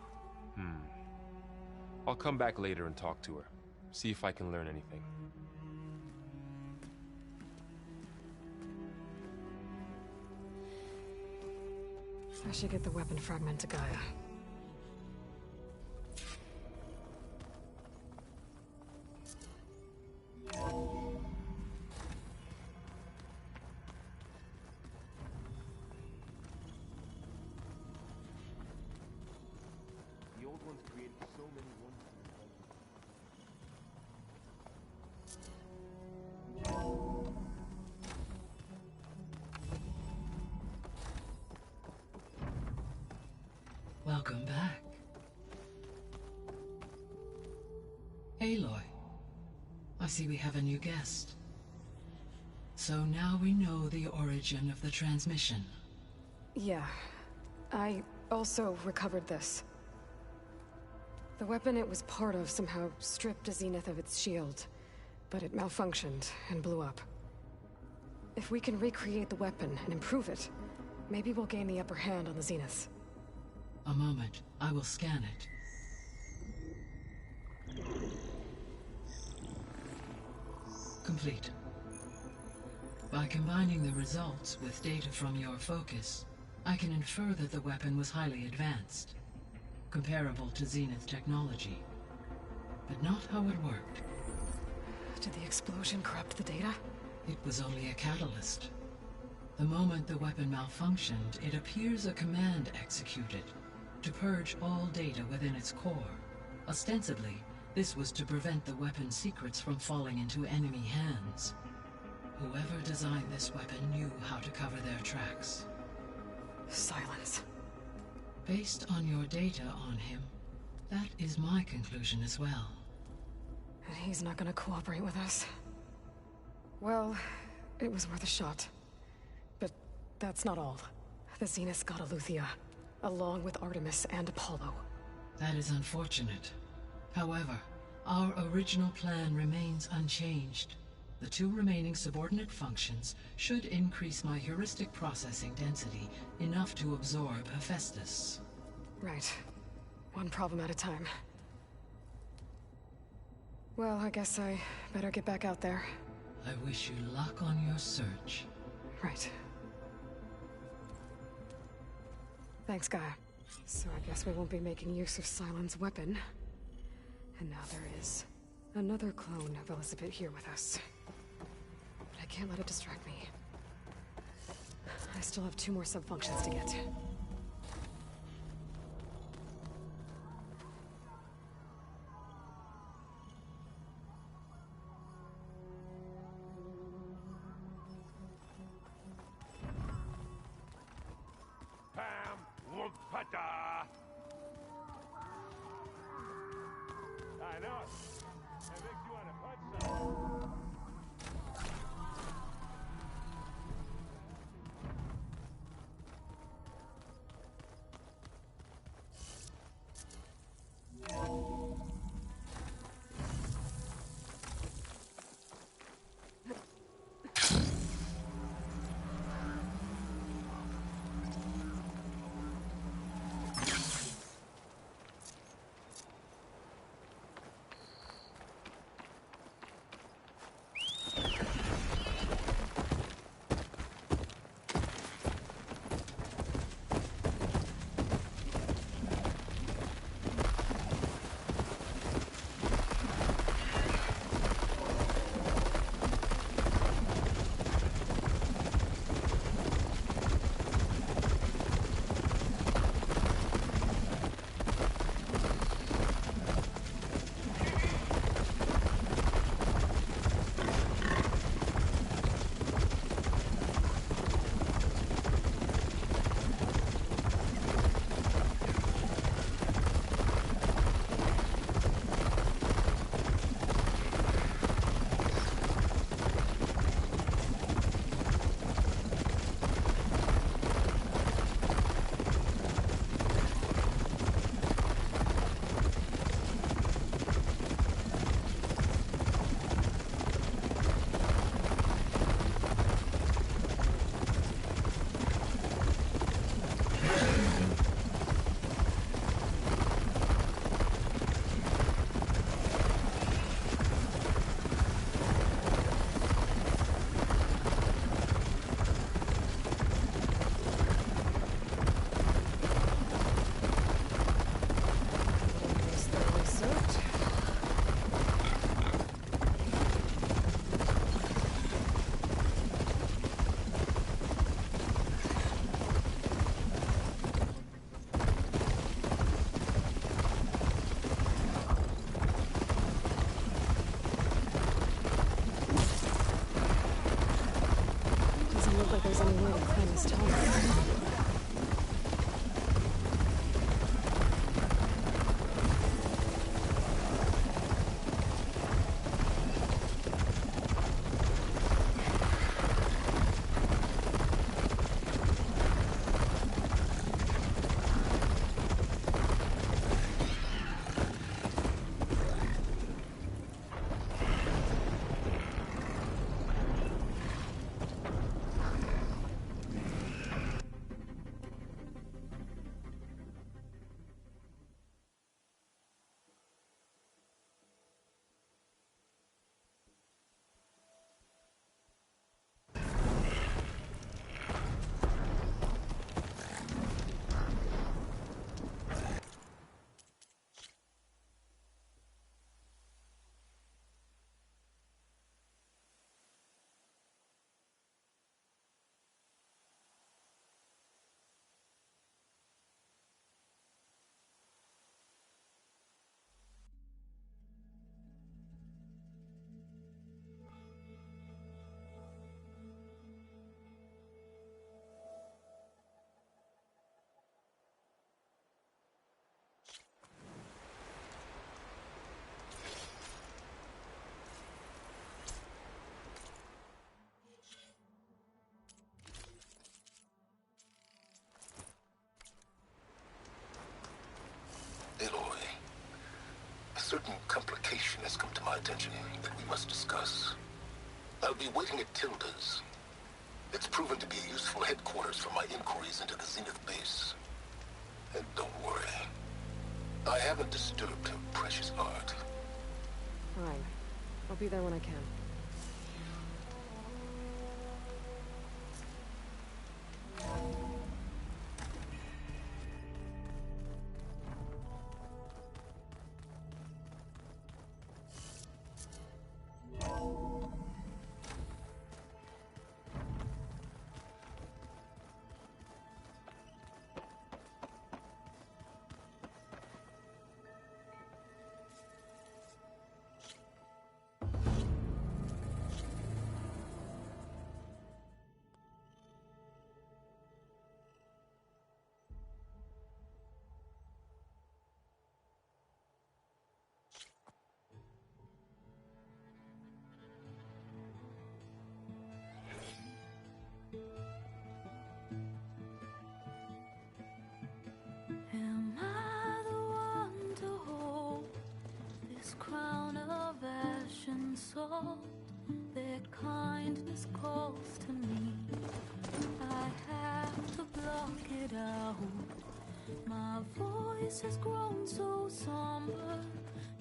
I'll come back later and talk to her. See if I can learn anything.
I should get the weapon fragment to Gaia.
The old ones created so many wonders.
Welcome back. Aloy, I see we have a new guest. So now we know the origin of the transmission.
Yeah. I also recovered this. The weapon it was part of somehow stripped a Zenith of its shield, but it malfunctioned and blew up. If we can recreate the weapon and improve it, maybe we'll gain the upper hand on the Zeniths.
A moment, I will scan it. Complete. By combining the results with data from your focus, I can infer that the weapon was highly advanced, comparable to Zenith technology. but not how it worked.
Did the explosion corrupt the data?
It was only a catalyst. The moment the weapon malfunctioned, it appears a command executed to purge all data within its core. Ostensibly, this was to prevent the weapon's secrets from falling into enemy hands. Whoever designed this weapon knew how to cover their tracks.
Silence.
Based on your data on him, that is my conclusion as well.
And he's not gonna cooperate with us. Well, it was worth a shot. But that's not all. The Zenith got Eleuthia, along with Artemis and Apollo.
That is unfortunate. However, our original plan remains unchanged. The 2 remaining subordinate functions should increase my heuristic processing density enough to absorb Hephaestus.
Right. One problem at a time. Well, I guess I better get back out there.
I wish you luck on your search.
Right. Thanks, Gaia. So I guess we won't be making use of Cylon's weapon. And now there is another clone of Elizabeth here with us. But I can't let it distract me. I still have 2 more sub-functions to get.
Pam Wumpata! I know. That makes you want to punch something.
There's any way to climb this tower.
my attention that we must discuss. I'll be waiting at Tilda's. It's proven to be a useful headquarters for my inquiries into the Zenith base. And don't worry, I haven't disturbed her precious art.
Fine. I'll be there when I can.
Am I the one to hold this crown of ash and salt? Their kindness calls to me. I have to block it out. My voice has grown so somber.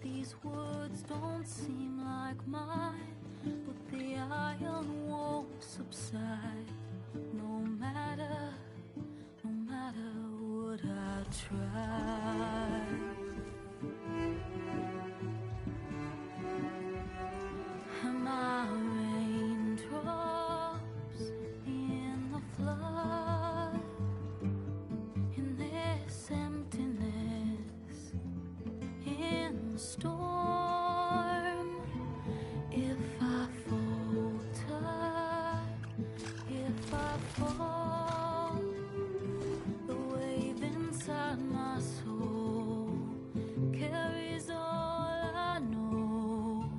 These words don't seem like mine, but the iron won't subside. No matter what I try. Am I raindrops in the flood? In this emptiness, in the storm. If I falter, if I fall, the wave inside my soul carries all I know.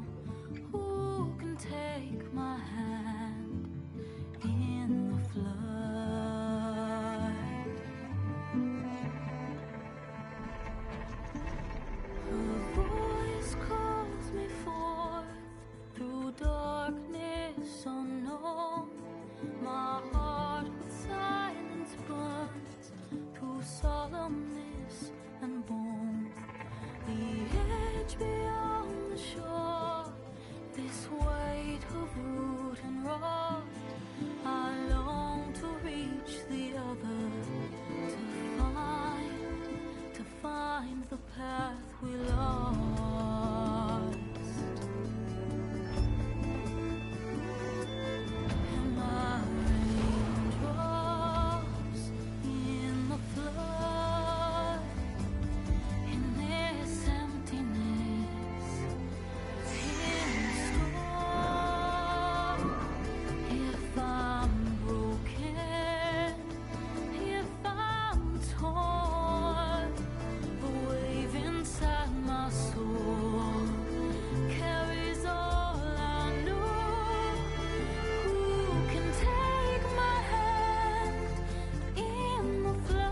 Who can take my hand in the flood? Her voice calls me forth through darkness unknown. My heart with silence burns through solemnness and bone. The edge beyond the shore, this weight of root and rod. I long to reach the other, to find the path we lost. Am I raindrops in the flood? In this emptiness, in the storm. If I'm broken, if I'm torn, the wave inside my soul carries all I know. Who can take my hand in the flood?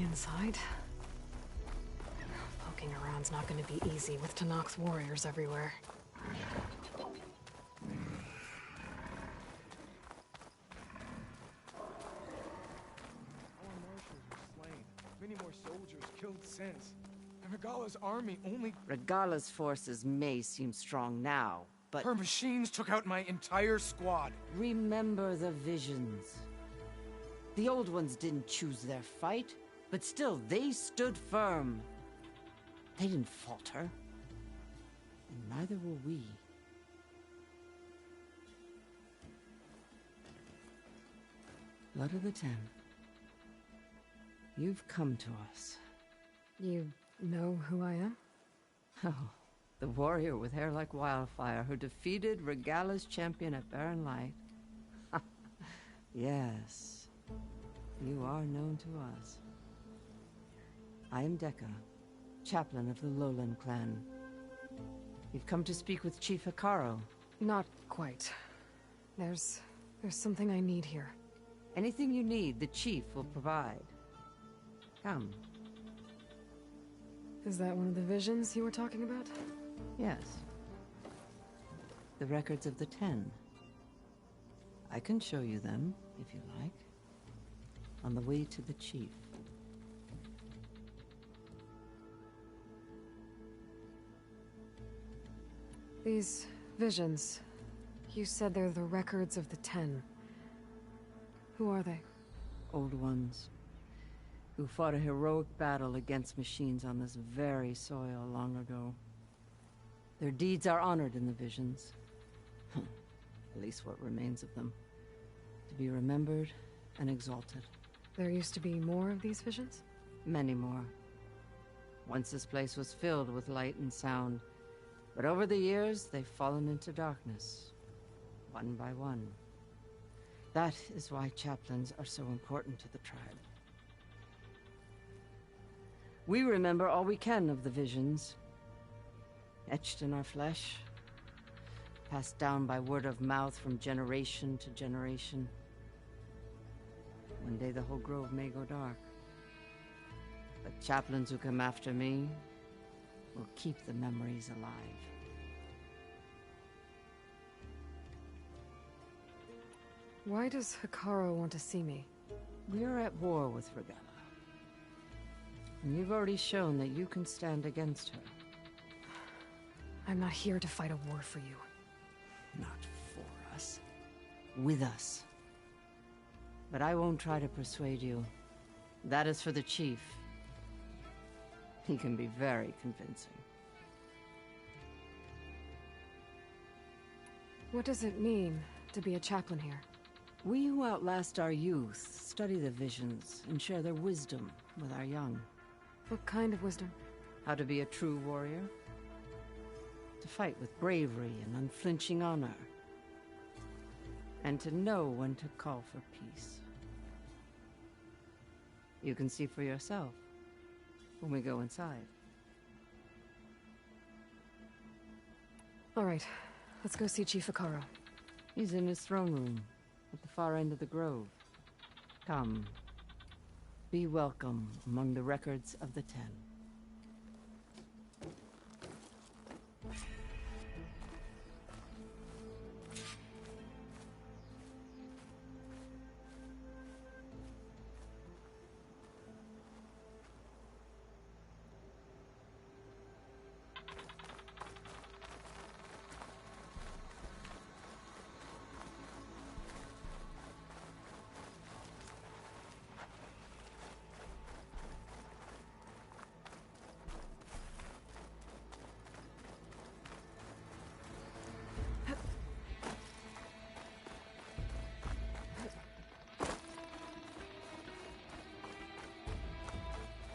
inside. Poking around's not gonna be easy with Tanak's warriors everywhere.
Our marshals were slain. Many more soldiers killed since. And Regala's army only...
Regala's forces may seem strong now, but...
Her machines took out my entire squad.
Remember the visions. The old ones didn't choose their fight, but still, they stood firm. They didn't falter. And neither will we. Blood of the Ten. You've come to us.
You know who I am?
Oh, the warrior with hair like wildfire who defeated Regala's champion at Barren Light. Yes, you are known to us. I am Dekka, chaplain of the Lowland clan. You've come to speak with Chief Hikaru.
Not quite. There's something I need here.
Anything you need, the chief will provide. Come.
Is that one of the visions you were talking about?
Yes. The records of the 10. I can show you them, if you like. On the way to the chief.
These visions, you said they're the records of the 10. Who are they?
Old ones, who fought a heroic battle against machines on this very soil long ago. Their deeds are honored in the visions. At least what remains of them. To be remembered and exalted.
There used to be more of these visions?
Many more. Once this place was filled with light and sound, but over the years, they've fallen into darkness, one by one. That is why chaplains are so important to the tribe. We remember all we can of the visions, etched in our flesh, passed down by word of mouth from generation to generation. One day the whole grove may go dark, but chaplains who come after me will keep the memories alive.
Why does Hikaru want to see me?
We're at war with Regala. And you've already shown that you can stand against her.
I'm not here to fight a war for you.
Not for us. With us. But I won't try to persuade you. That is for the chief. He can be very convincing.
What does it mean to be a chaplain here?
We who outlast our youth study the visions and share their wisdom with our young.
What kind of wisdom?
How to be a true warrior. To fight with bravery and unflinching honor. And to know when to call for peace. You can see for yourself when we go inside.
All right, let's go see Chief Hikaru.
He's in his throne room at the far end of the grove. Come. Be welcome among the records of the 10.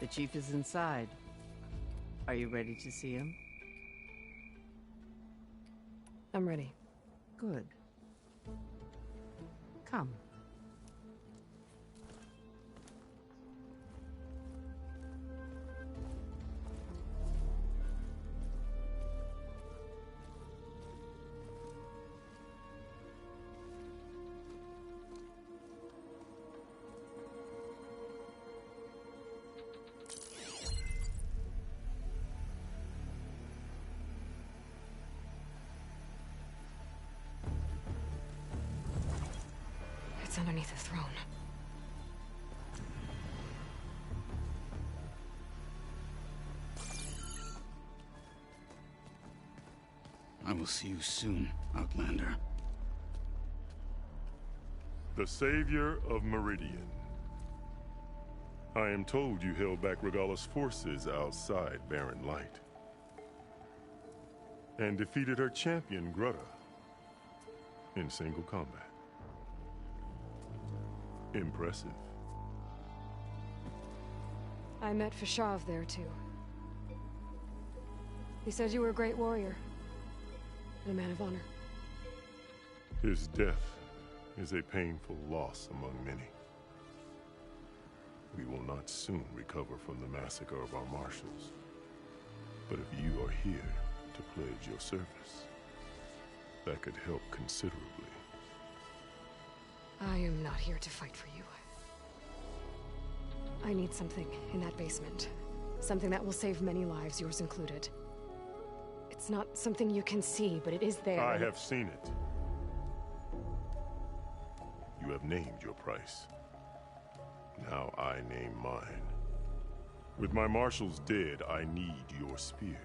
The chief is inside. Are you ready to see him?
I'm ready.
Good. Come.
underneath the throne.
I will see you soon, Outlander.
The Savior of Meridian. I am told you held back Regalla's forces outside Barren Light. And defeated her champion, Grutta, in single combat. Impressive.
I met Fashav there, too. He said you were a great warrior. And a man of honor.
His death is a painful loss among many. We will not soon recover from the massacre of our marshals. But if you are here to pledge your service, that could help considerably.
I am not here to fight for you. I need something in that basement. Something that will save many lives, yours included. It's not something you can see, but it is there.
I have seen it. You have named your price. Now I name mine. With my marshals dead, I need your spear.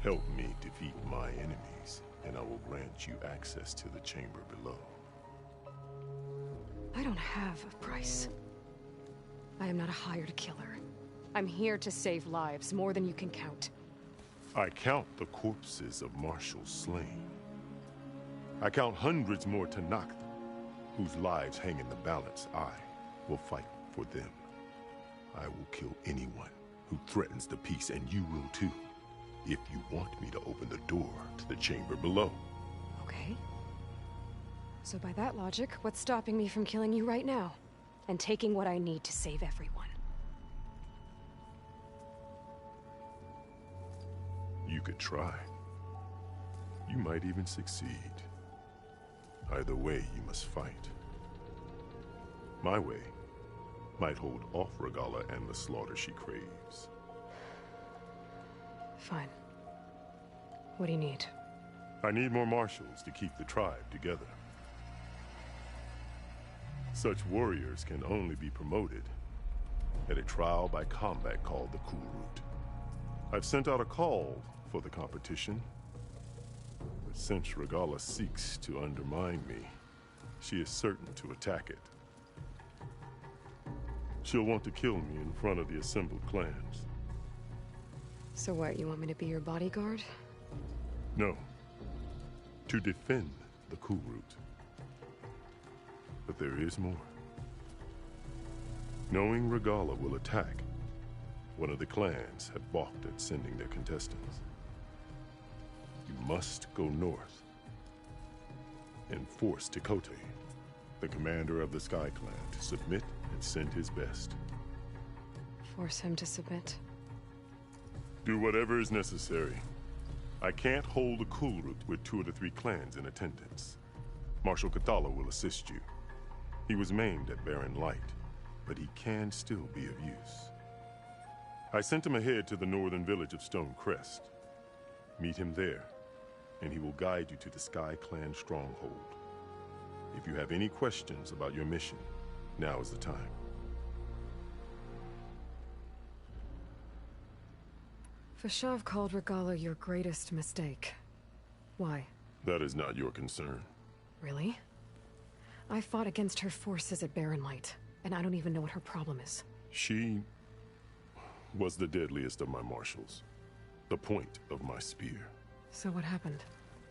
Help me defeat my enemies, and I will grant you access to the chamber below.
I don't have a price. I am not a hired killer. I'm here to save lives, more than you can count.
I count the corpses of marshals slain. I count hundreds more to knock them, whose lives hang in the balance. I will fight for them. I will kill anyone who threatens the peace, and you will too, if you want me to open the door to the chamber below.
Okay. So by that logic, what's stopping me from killing you right now? And taking what I need to save everyone?
You could try. You might even succeed. Either way, you must fight. My way might hold off Regalla and the slaughter she craves.
Fine. What do you need?
I need more marshals to keep the tribe together. Such warriors can only be promoted at a trial by combat called the Cool Route. I've sent out a call for the competition, but since Regalla seeks to undermine me, she is certain to attack it. She'll want to kill me in front of the assembled clans.
So what, you want me to be your bodyguard?
No. To defend the Cool Route. But there is more. Knowing Regalla will attack, one of the clans have balked at sending their contestants. You must go north and force Tekote, the commander of the Sky Clan, to submit and send his best.
Force him to submit?
Do whatever is necessary. I can't hold the Cool Route with 2 of the 3 clans in attendance. Marshal Cathala will assist you. He was maimed at Barren Light, but he can still be of use. I sent him ahead to the northern village of Stone Crest. Meet him there, and he will guide you to the Sky Clan stronghold. If you have any questions about your mission, now is the time.
Fashav called Regalla your greatest mistake. Why?
That is not your concern.
Really? I fought against her forces at Barren Light, and I don't even know what her problem is.
She was the deadliest of my marshals. The point of my spear.
So what happened?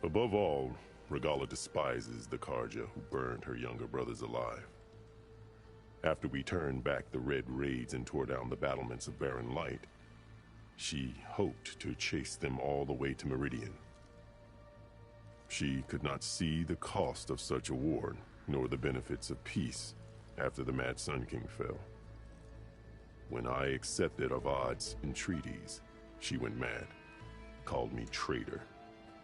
Above all, Regalla despises the Karja who burned her younger brothers alive. After we turned back the Red Raids and tore down the battlements of Barren Light, she hoped to chase them all the way to Meridian. She could not see the cost of such a war, nor the benefits of peace after the Mad Sun King fell. When I accepted Avad's entreaties, she went mad, called me traitor,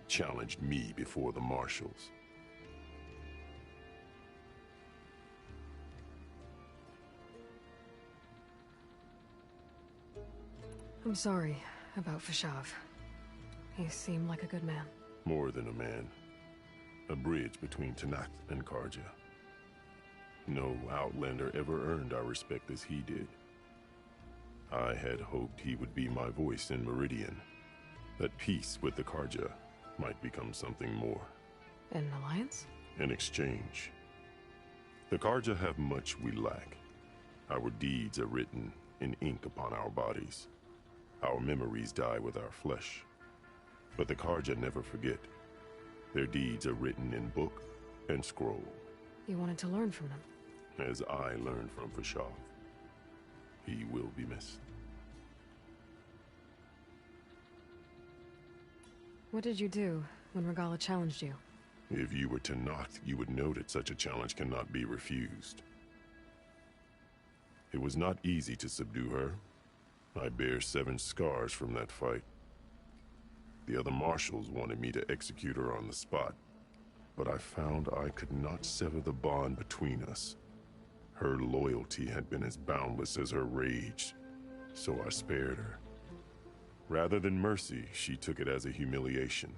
challenged me before the marshals.
I'm sorry about Fashav. He seemed like a good man.
More than a man. a bridge between Tanakh and Karja. No Outlander ever earned our respect as he did. I had hoped he would be my voice in Meridian, that peace with the Karja might become something more.
An alliance?
In exchange. The Karja have much we lack. Our deeds are written in ink upon our bodies. Our memories die with our flesh. But the Karja never forget. Their deeds are written in book and scroll.
You wanted to learn from them?
As I learned from Fashav. He will be missed.
What did you do when Regala challenged you?
If you were Tanakh, you would know that such a challenge cannot be refused. It was not easy to subdue her. I bear 7 scars from that fight. The other marshals wanted me to execute her on the spot, but I found I could not sever the bond between us. Her loyalty had been as boundless as her rage, so I spared her. Rather than mercy, she took it as a humiliation,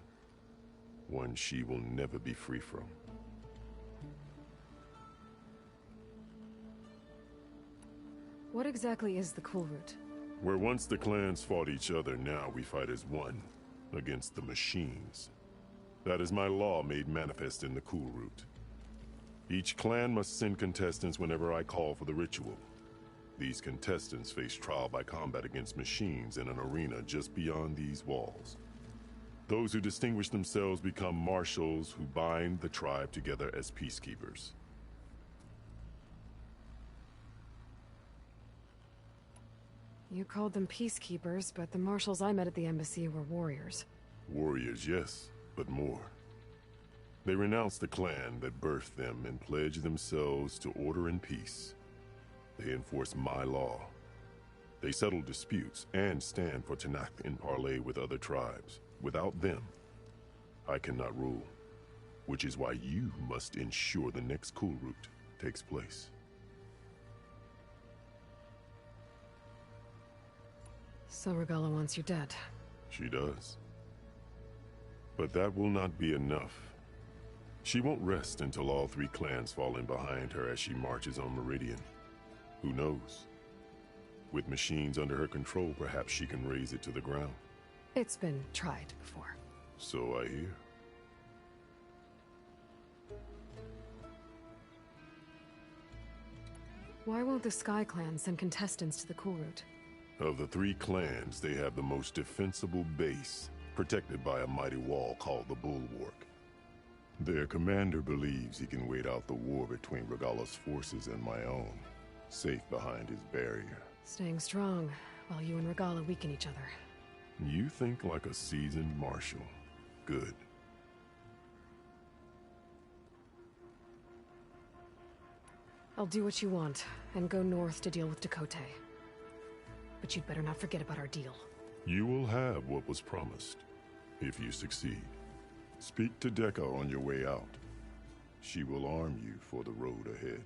one she will never be free from.
What exactly is the Cool Route?
Where once the clans fought each other, now we fight as one, against the machines. That is my law made manifest in the Cool Route. Each clan must send contestants whenever I call for the ritual. These contestants face trial by combat against machines in an arena just beyond these walls. Those who distinguish themselves become marshals who bind the tribe together as peacekeepers.
You called them peacekeepers, but the marshals I met at the embassy were warriors.
Warriors, yes, but more. They renounce the clan that birthed them and pledge themselves to order and peace. They enforce my law. They settle disputes and stand for Tanakh in parley with other tribes. Without them, I cannot rule. Which is why you must ensure the next Cool Route takes place.
So Regala wants you dead.
She does. But that will not be enough. She won't rest until all 3 clans fall in behind her as she marches on Meridian. Who knows? With machines under her control, perhaps she can raise it to the ground.
It's been tried before.
So I hear.
Why won't the Sky Clan send contestants to the Cool Route?
Of the 3 clans, they have the most defensible base, protected by a mighty wall called the Bulwark. Their commander believes he can wait out the war between Regala's forces and my own, safe behind his barrier.
Staying strong, while you and Regala weaken each other.
You think like a seasoned marshal. Good.
I'll do what you want, and go north to deal with Dakota. But you'd better not forget about our deal.
You will have what was promised, if you succeed. Speak to Dekka on your way out. She will arm you for the road ahead.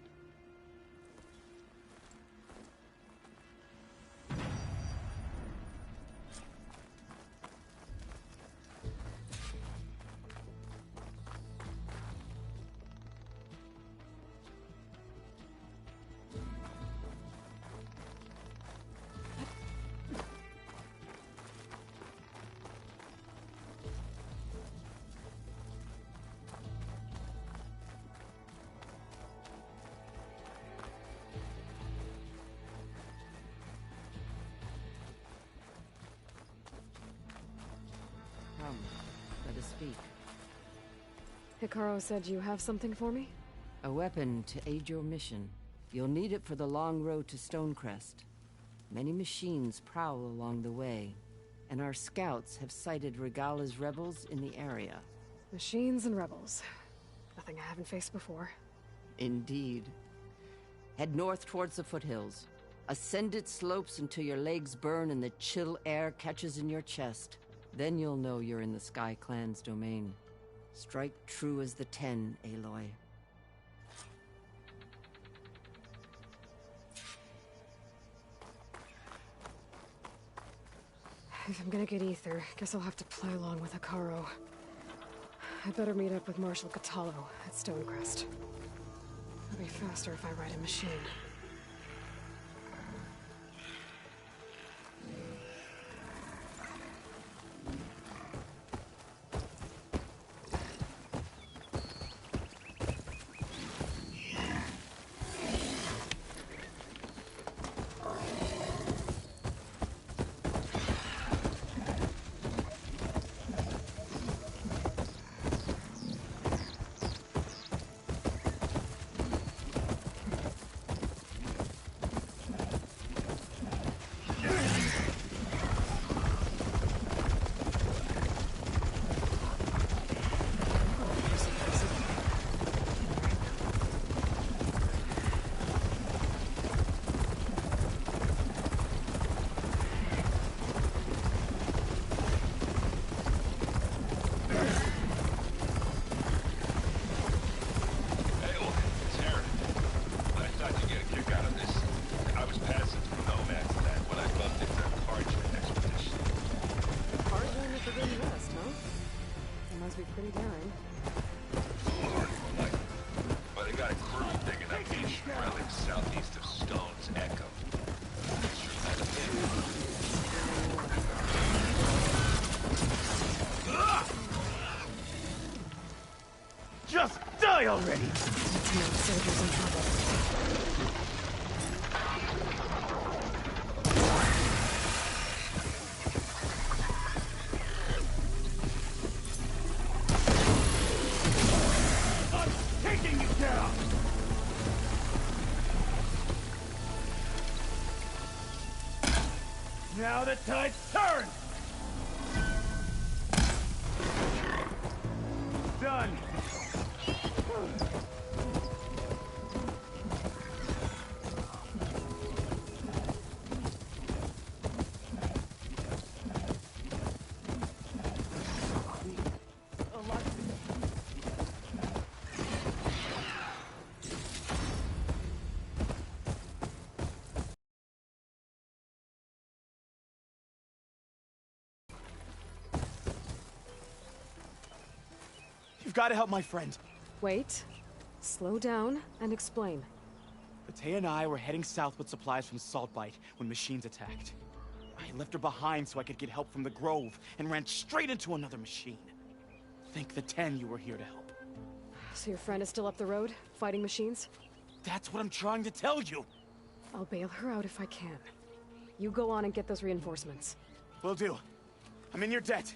Come, let us speak.
Hikaru said you have something for me?
A weapon to aid your mission. You'll need it for the long road to Stonecrest. Many machines prowl along the way, and our scouts have sighted Regala's rebels in the area.
Machines and rebels. Nothing I haven't faced before.
Indeed. Head north towards the foothills. Ascend its slopes until your legs burn and the chill air catches in your chest. Then you'll know you're in the Sky Clan's domain. Strike true as the 10, Aloy.
If I'm gonna get ether, guess I'll have to play along with Hikaru. I'd better meet up with Marshal Catallo at Stonecrest. It'll be faster if I ride a machine.
Just die already!
Soldiers in trouble.
Now the tide's turned! Done! You've got to help my friend.
Wait. Slow down and explain.
Bate and I were heading south with supplies from Saltbite when machines attacked. I left her behind so I could get help from the Grove and ran straight into another machine. Thank the 10 you were here to help.
So your friend is still up the road, fighting machines?
That's what I'm trying to tell you.
I'll bail her out if I can. You go on and get those reinforcements.
Will do. I'm in your debt.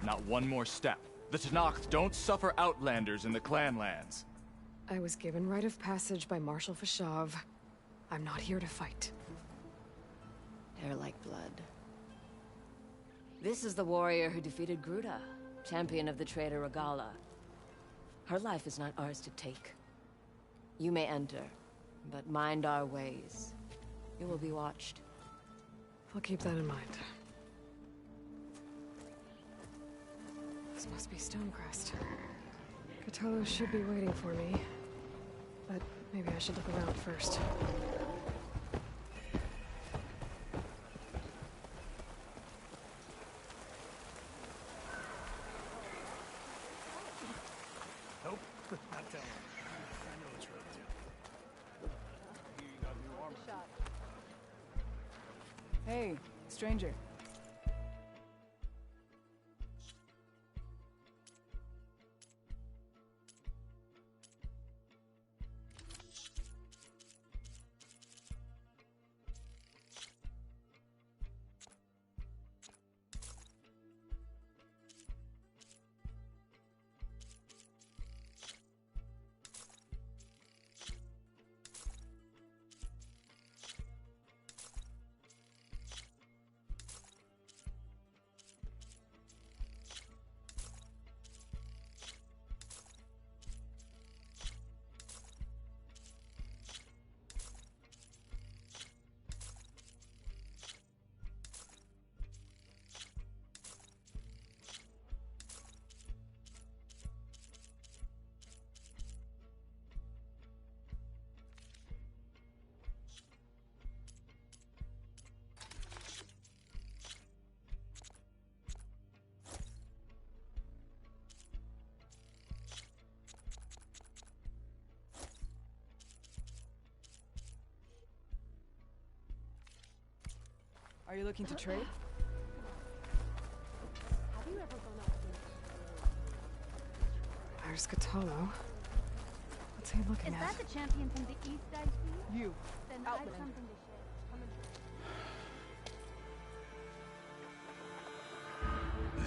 Not one more step. The Tenakth don't suffer outlanders in the clan lands.
I was given rite of passage by Marshal Fashav. I'm not here to fight.
They're like blood. This is the warrior who defeated Gruda, champion of the trader Regala. Her life is not ours to take. You may enter, but mind our ways. You will be watched.
I'll keep that in mind. This must be Stonecrest. Cthulhu should be waiting for me. But maybe I should look around first.
Nope, not telling. I know it's road too.
Hey, stranger. Are you looking to trade?
Have you ever gone up to... There's Cthulhu. What's he looking at?
Is that the champion from the east I see?
You.
Then I have something to share. Come and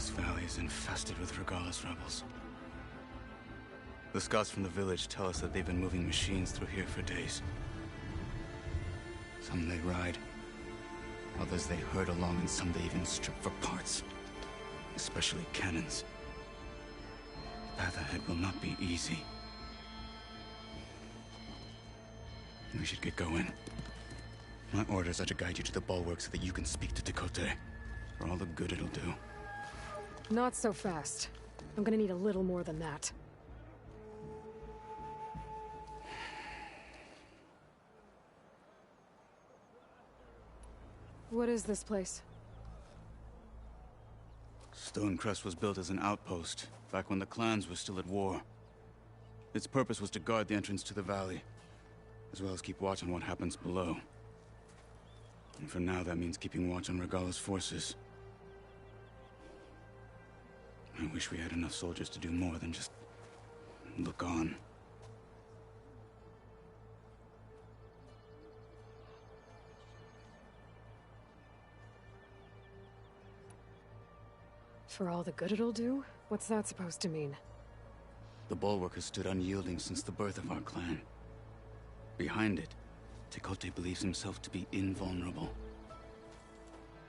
This valley is infested with Regala's rebels. The scouts from the village tell us that they've been moving machines through here for days. Some they ride, others they herd along, and some they even strip for parts. Especially cannons. The path ahead will not be easy. We should get going. My orders are to guide you to the bulwark so that you can speak to Tekote. For all the good it'll do.
Not so fast. I'm gonna need a little more than that. What is this place?
Stonecrest was built as an outpost, back when the clans were still at war. Its purpose was to guard the entrance to the valley, as well as keep watch on what happens below. And for now, that means keeping watch on Regala's forces. I wish we had enough soldiers to do more than just look on.
For all the good it'll do? What's that supposed to mean?
The bulwark has stood unyielding since the birth of our clan. Behind it, Tekote believes himself to be invulnerable.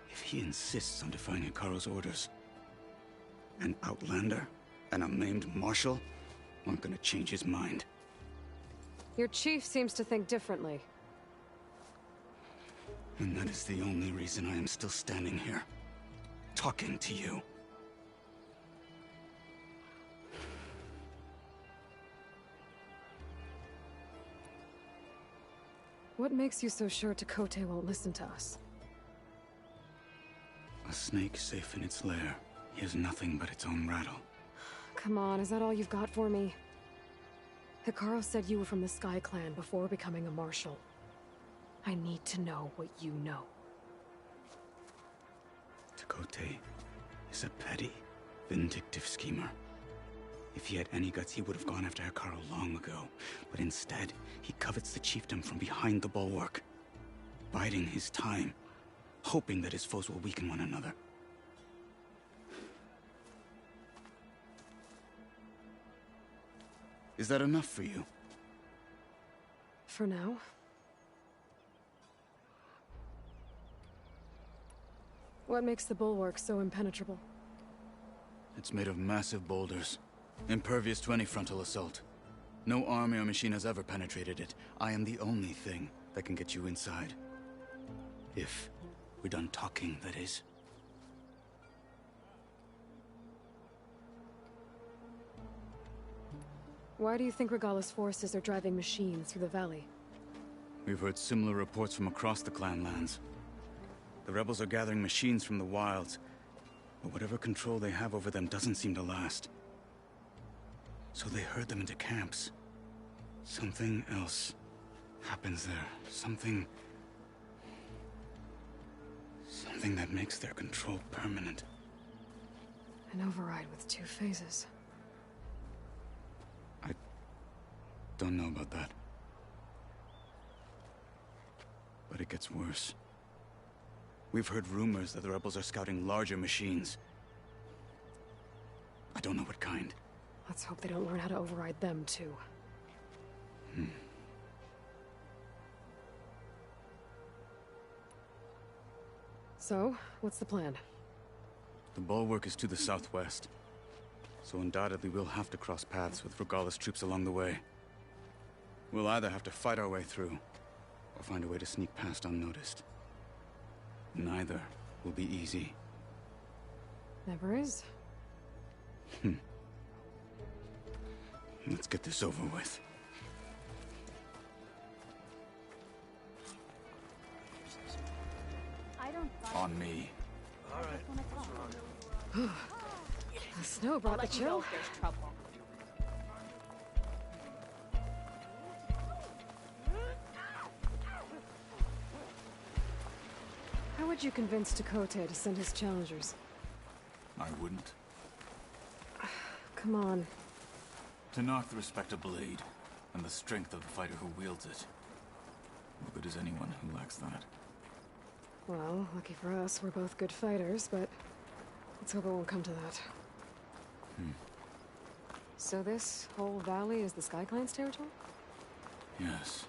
If he insists on defying Hikaru's orders, an outlander and a maimed marshal aren't gonna change his mind.
Your chief seems to think differently.
And that is the only reason I am still standing here, talking to you.
What makes you so sure Tekote won't listen to us?
A snake safe in its lair hears nothing but its own rattle.
Come on, is that all you've got for me? Hikaru said you were from the Sky Clan before becoming a marshal. I need to know what you know.
Tekote is a petty, vindictive schemer. If he had any guts, he would have gone after Hikaru long ago. But instead, he covets the chiefdom from behind the bulwark, biding his time, hoping that his foes will weaken one another. Is that enough for you?
For now. What makes the bulwark so impenetrable?
It's made of massive boulders, impervious to any frontal assault. No army or machine has ever penetrated it. I am the only thing that can get you inside. If we're done talking, that is.
Why do you think Regala's forces are driving machines through the valley?
We've heard similar reports from across the clan lands. The rebels are gathering machines from the wilds, but whatever control they have over them doesn't seem to last. So they herd them into camps. Something else happens there. Something that makes their control permanent.
An override with 2 phases.
I don't know about that. But it gets worse. We've heard rumors that the rebels are scouting larger machines. I don't know what kind.
Let's hope they don't learn how to override them, too. So, what's the plan?
The bulwark is to the southwest, so undoubtedly we'll have to cross paths with Regala's troops along the way. We'll either have to fight our way through, or find a way to sneak past unnoticed. Neither will be easy.
Never is.
Let's get this over with. On me.
The snow brought the chill. How would you convince Tekote to send his challengers?
I wouldn't.
Come on.
To knock the respect of blade, and the strength of the fighter who wields it. What good is anyone who lacks that?
Well, lucky for us, we're both good fighters, but let's hope it won't come to that. So this whole valley is the Sky Clan's territory?
Yes.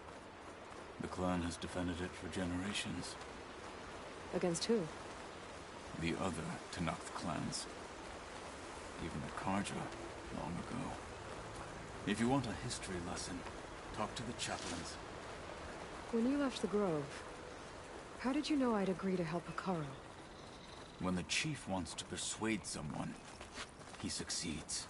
The clan has defended it for generations.
Against who?
The other Tanakh clans. Even the Karja, long ago. If you want a history lesson, talk to the chaplains.
When you left the Grove, how did you know I'd agree to help Hikaru?
When the chief wants to persuade someone, he succeeds.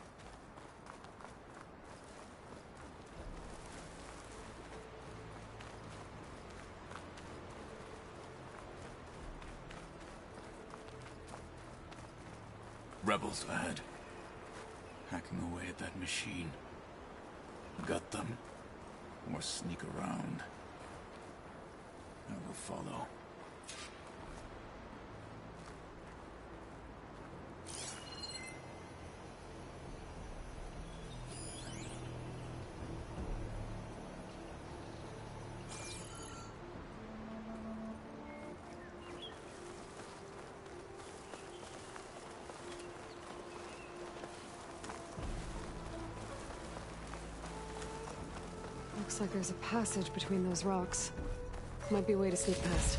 Rebels ahead. Hacking away at that machine. Gut them, or sneak around. I will follow.
Looks like there's a passage between those rocks. Might be a way to sneak past.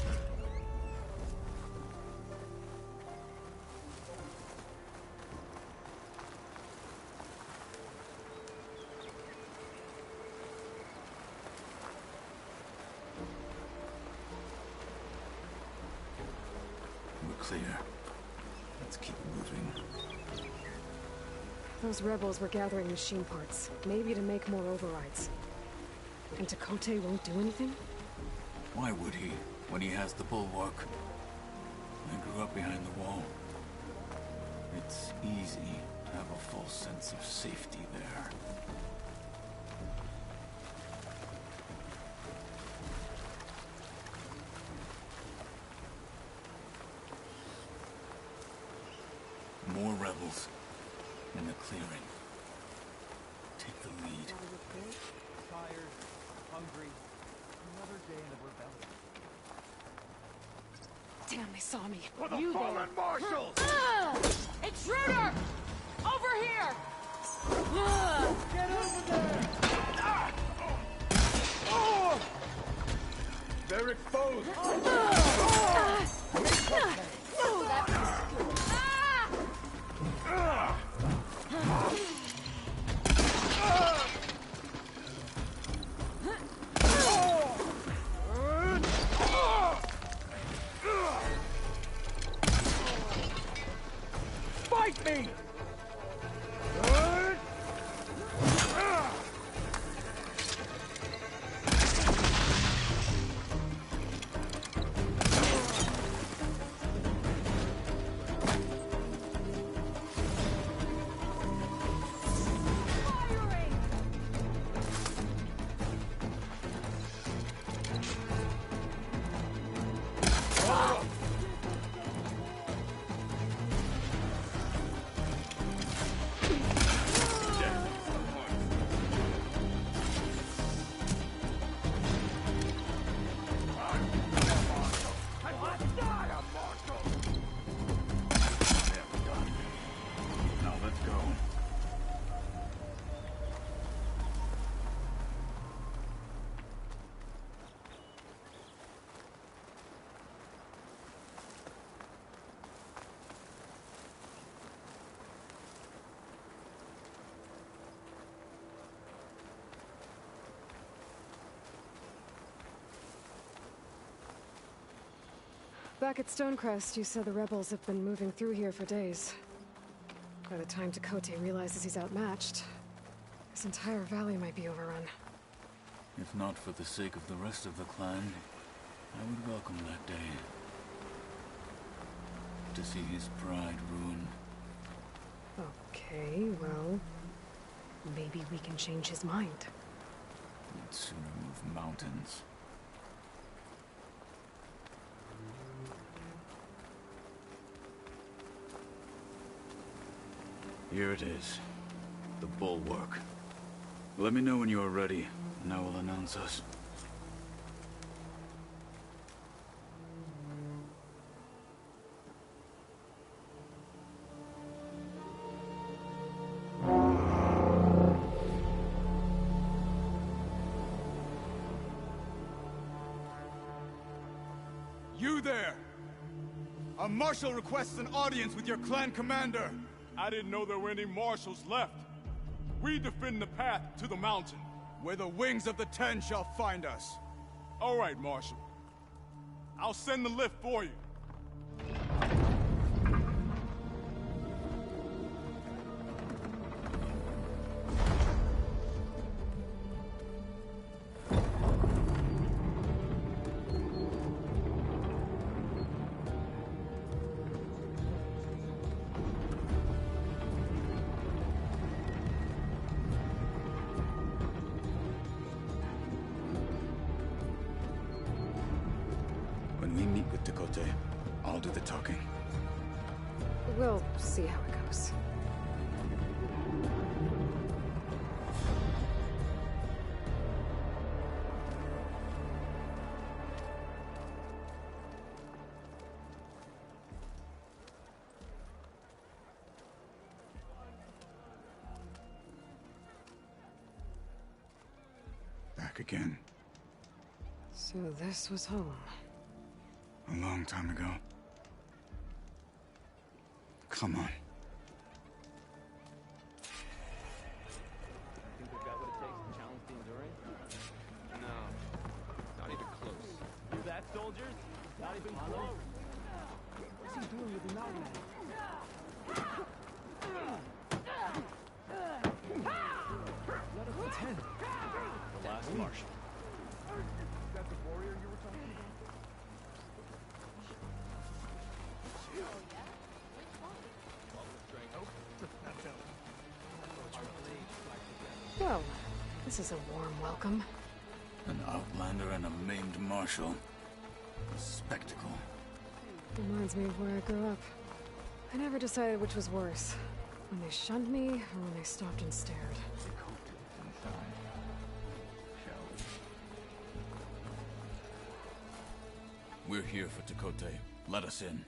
We're clear. Let's keep moving.
Those rebels were gathering machine parts, maybe to make more overrides. And Tekote won't do anything?
Why would he, when he has the bulwark? I grew up behind the wall. It's easy to have a false sense of safety there. More rebels in the clearing. Take the lead.
Tired, hungry. Another day in the rebellion.
Damn, they saw me.
For the fallen marshals!
Intruder! Over here!
Get over there!
Fight me!
Back at Stonecrest, you said the rebels have been moving through here for days. By the time Tekote realizes he's outmatched, this entire valley might be overrun.
If not for the sake of the rest of the clan, I would welcome that day. To see his pride ruined.
Okay, well... maybe we can change his mind.
We'd sooner move mountains. Here it is. The bulwark. Let me know when you are ready, and I will announce us.
You there! A marshal requests an audience with your clan commander.
I didn't know there were any marshals left. We defend the path to the mountain.
Where the wings of the Ten shall find us.
All right, Marshal. I'll send the lift for you.
When we meet with Tekote, I'll do the talking.
We'll see how it goes.
Back again.
So this was home.
A long time ago. Come on.
Think we've got what it takes to challenge the Enduring? No. Not even close.
Hear that, soldiers? Not even close.
What's he doing with the mountain? Let us attend.
The last marshal.
Is that the warrior you were talking about?
Well, this is a warm welcome.
An outlander and a maimed marshal. A spectacle.
Reminds me of where I grew up. I never decided which was worse. When they shunned me, or when they stopped and stared.
We're here for Tekote. Let us in.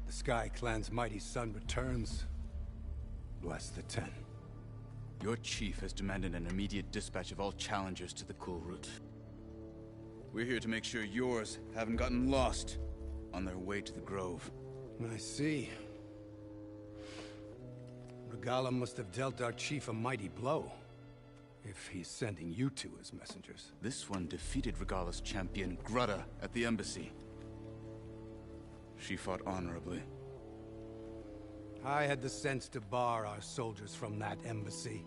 The Sky Clan's mighty son returns. Bless the Ten.
Your chief has demanded an immediate dispatch of all challengers to the cool route. We're here to make sure yours haven't gotten lost on their way to the Grove.
I see. Regala must have dealt our chief a mighty blow, if he's sending you two as messengers.
This one defeated Regala's champion, Grudda, at the embassy. She fought honorably.
I had the sense to bar our soldiers from that embassy.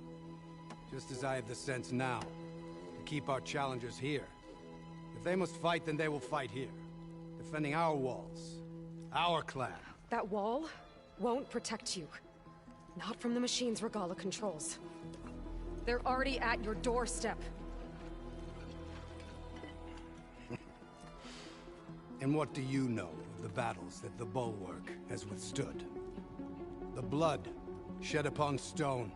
Just as I have the sense now, to keep our challengers here. If they must fight, then they will fight here. Defending our walls. Our clan.
That wall won't protect you. Not from the machines Regala controls. They're already at your doorstep.
And what do you know of the battles that the Bulwark has withstood? The blood shed upon stone.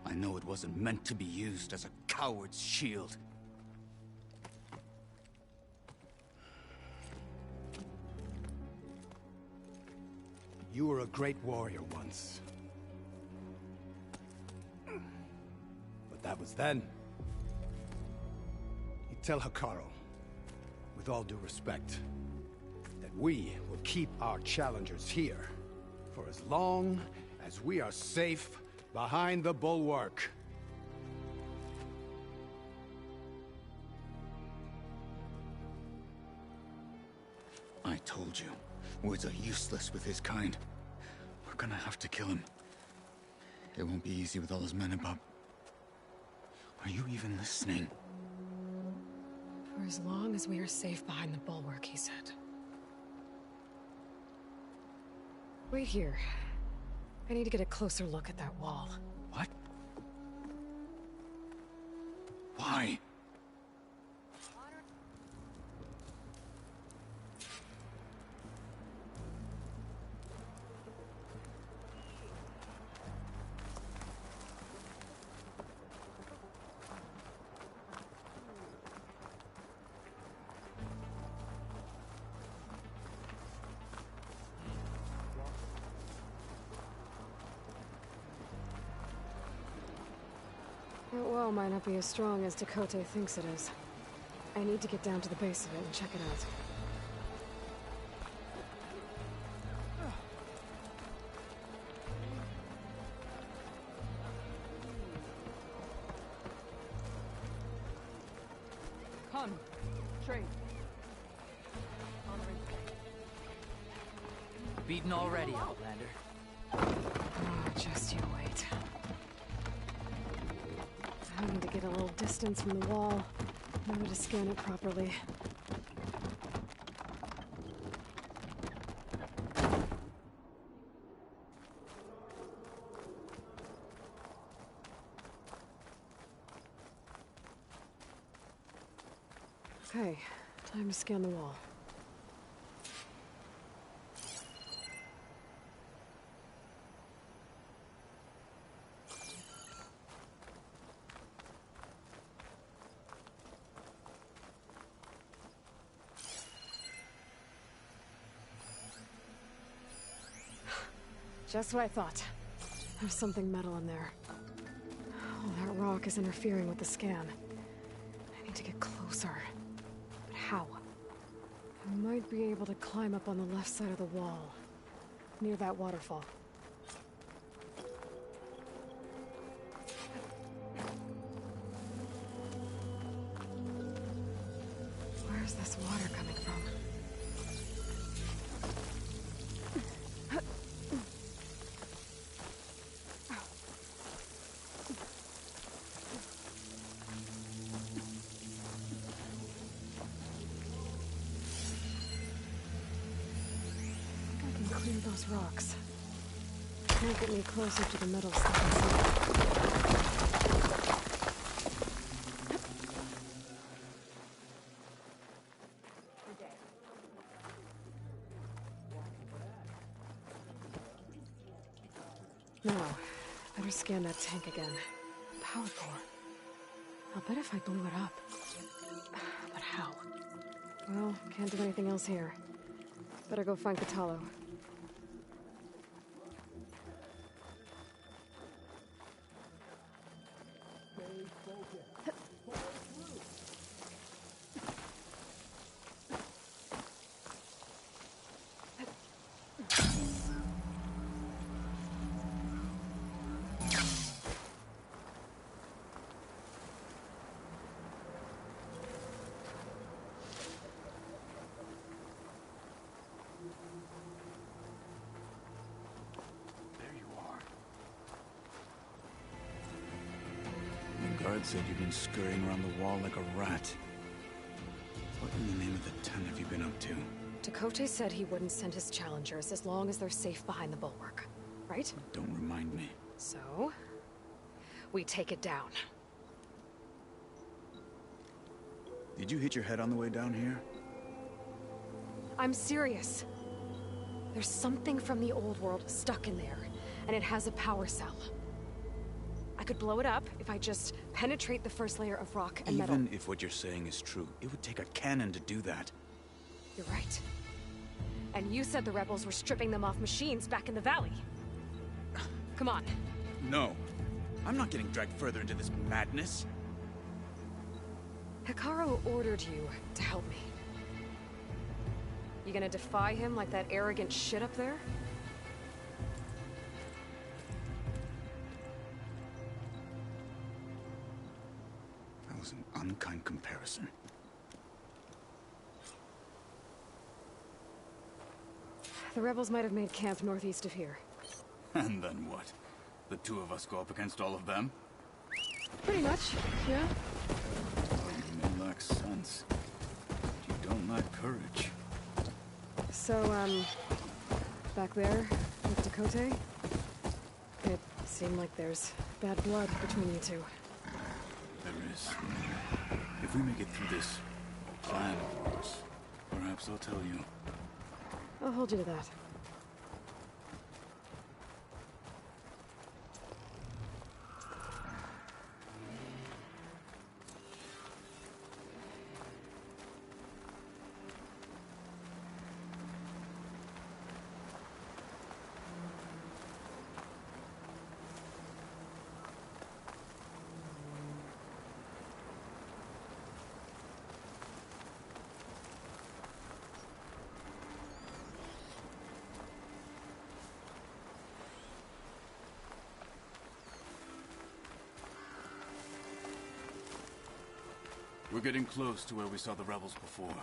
I know it wasn't meant to be used as a coward's shield.
You were a great warrior once. But that was then. You tell Hikaru, with all due respect, that we will keep our challengers here for as long as we are safe behind the Bulwark.
I told you, words are useless with his kind. We're gonna have to kill him. It won't be easy with all his men above. Are you even listening?
For as long as we are safe behind the Bulwark, he said. Wait here. I need to get a closer look at that wall.
What? Why?
That wall might not be as strong as Dakota thinks it is. I need to get down to the base of it and check it out.
Come, trade.
Beaten already, Outlander.
Oh, just you wait. I need to get a little distance from the wall in order to scan it properly. Okay, time to scan the wall. Just what I thought. There's something metal in there. Oh, that rock is interfering with the scan. I need to get closer. But how? I might be able to climb up on the left side of the wall, near that waterfall. Where's this water coming from? Clear those rocks. Can't get me closer to the metal stuff. Now, better scan that tank again. Power core. I'll bet if I blew it up. But how? Well, can't do anything else here. Better go find Cradle.
guard said you've been scurrying around the wall like a rat. What in the name of the Ten have you been up to?
Tekote said he wouldn't send his challengers as long as they're safe behind the bulwark, right?
Don't remind me.
So, we take it down.
Did you hit your head on the way down here?
I'm serious. There's something from the old world stuck in there, and it has a power cell. I could blow it up if I just penetrate the first layer of rock and metal.
Even if what you're saying is true, it would take a cannon to do that.
You're right. And you said the rebels were stripping them off machines back in the valley. Come on.
No. I'm not getting dragged further into this madness.
Hikaru ordered you to help me. You gonna defy him like that arrogant shit up there?
That was an unkind comparison.
The rebels might have made camp northeast of here.
And then what? The two of us go up against all of them?
Pretty much, yeah.
You may lack sense, but you don't lack courage.
So, back there, with Tekote, it seemed like there's bad blood between you two.
There is. If we make it through this plan of yours, perhaps I'll tell you.
I'll hold you to that.
We're getting close to where we saw the rebels before.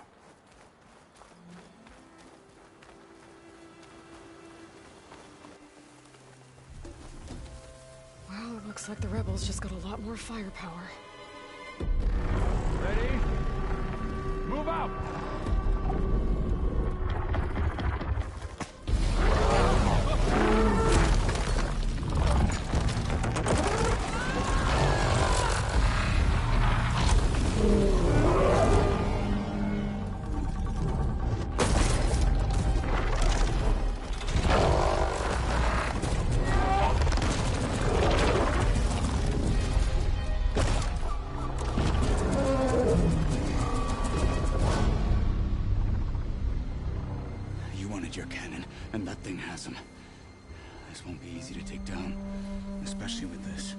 Well, it looks like the rebels just got a lot more firepower.
Ready? Move out!
Your cannon, and that thing has him. This won't be easy to take down, especially with this.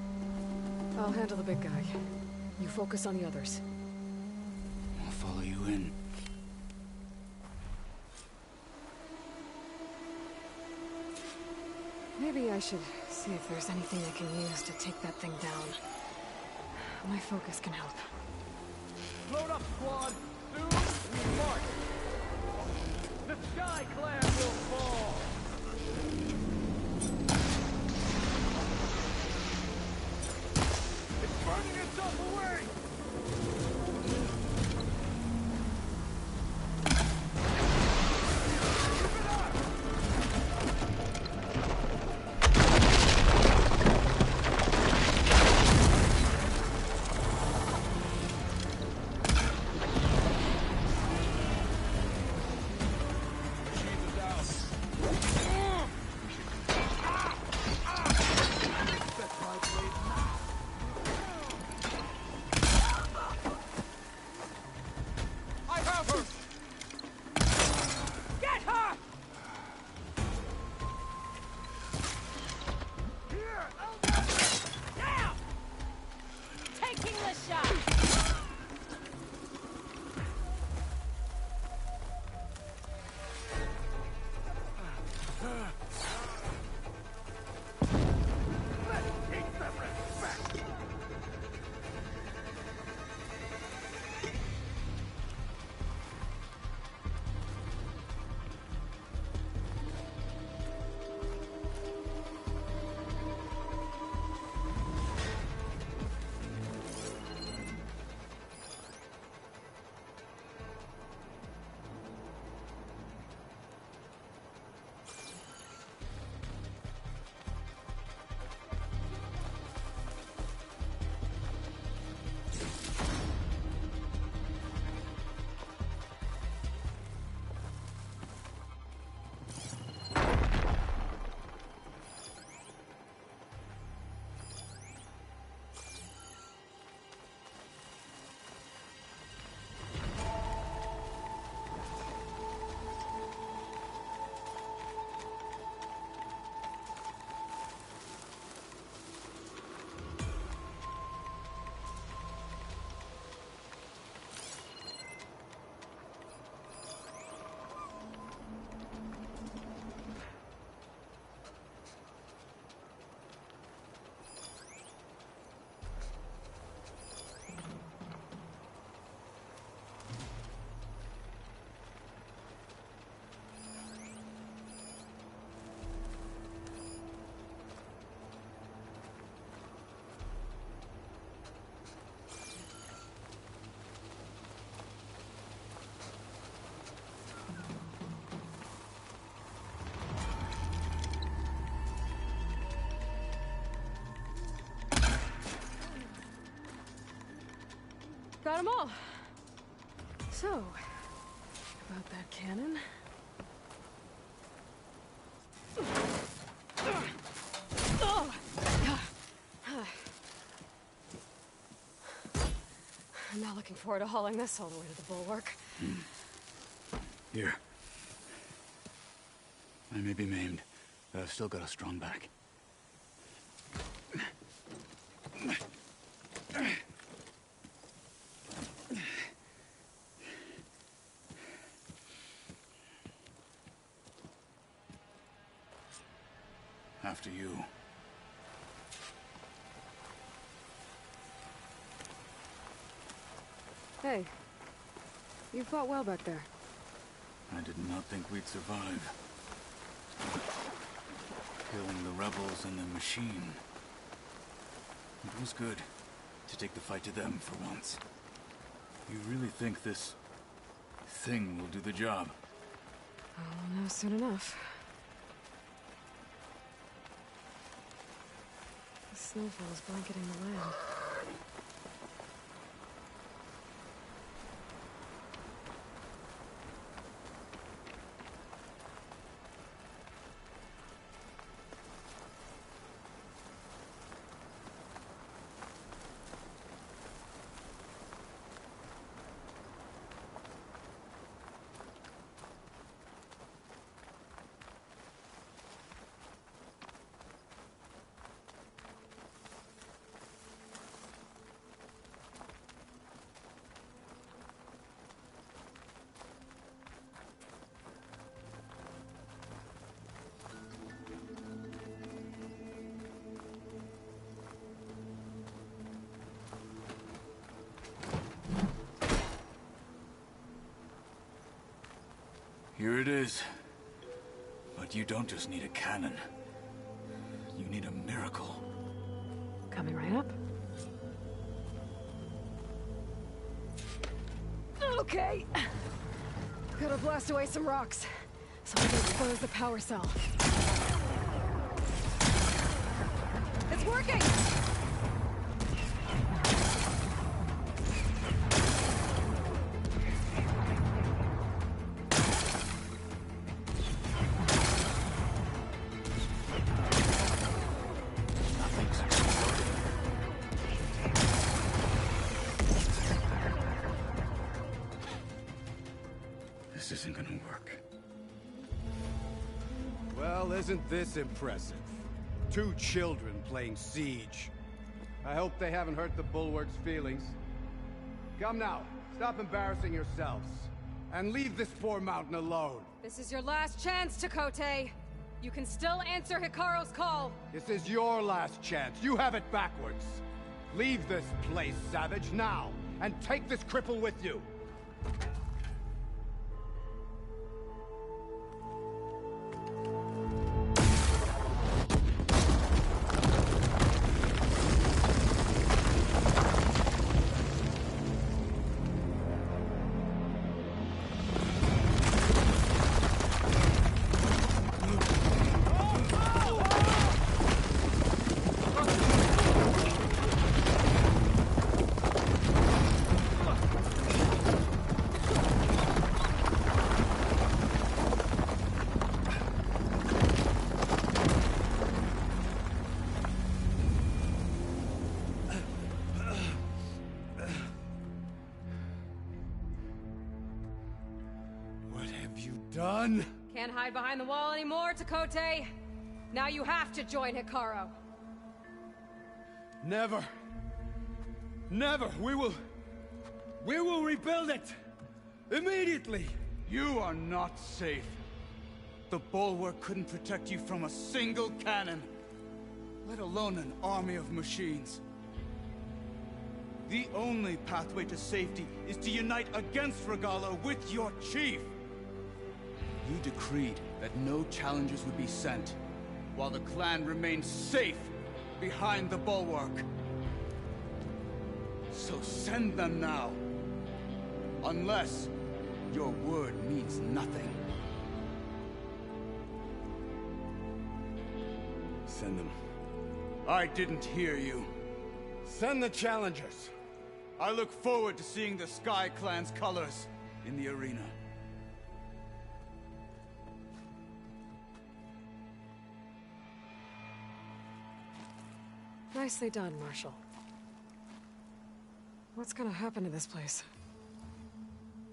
I'll handle the big guy. You focus on the others.
I'll follow you in.
Maybe I should see if there's anything I can use to take that thing down. My focus can help.
Load up, squad! Soon we march! The Sky Clan will fall! It's burning itself away!
Got them all. So, about that cannon. I'm not looking forward to hauling this all the way to the bulwark.
Here. I may be maimed, but I've still got a strong back. After you.
Hey, you fought well back there.
I did not think we'd survive. Killing the rebels and the machine. It was good to take the fight to them for once. You really think this thing will do the job?
I'll know soon enough. The snowfall's blanketing the land.
Here it is. But you don't just need a cannon. You need a miracle.
Coming right up. Okay. Gotta blast away some rocks. So we can expose the power cell. It's working!
This isn't gonna work.
Well, isn't this impressive? 2 children playing siege. I hope they haven't hurt the bulwark's feelings. Come now, stop embarrassing yourselves. And leave this poor mountain alone.
This is your last chance, Chakotay. You can still answer Hikaru's call.
This is your last chance. You have it backwards. Leave this place, Savage, now. And take this cripple with you. Done?
Can't hide behind the wall anymore, Chakotay. Now you have to join Hikaru.
Never. Never. We will rebuild it. Immediately.
You are not safe. The bulwark couldn't protect you from a single cannon, let alone an army of machines. The only pathway to safety is to unite against Regala with your chief. You decreed that no challengers would be sent, while the clan remained safe behind the bulwark. So send them now. Unless your word means nothing.
Send them.
I didn't hear you.
Send the challengers.
I look forward to seeing the Sky Clan's colors in the arena.
Nicely done, Marshal. What's gonna happen to this place?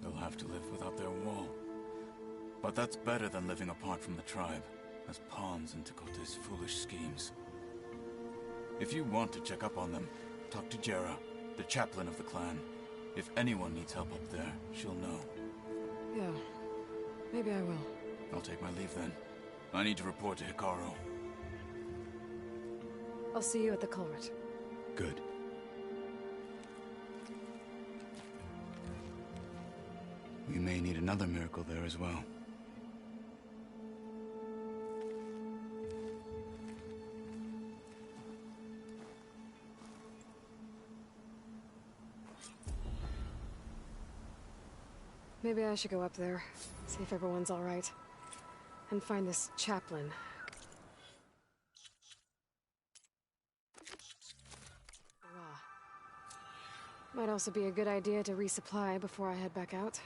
They'll have to live without their wall. But that's better than living apart from the tribe, as pawns in Tekote's foolish schemes. If you want to check up on them, talk to Jera, the chaplain of the clan. If anyone needs help up there, she'll know.
Yeah, maybe I will.
I'll take my leave then. I need to report to Hikaru.
I'll see you at the culvert.
Good. We may need another miracle there as well.
Maybe I should go up there, see if everyone's all right, and find this chaplain. Might also be a good idea to resupply before I head back out.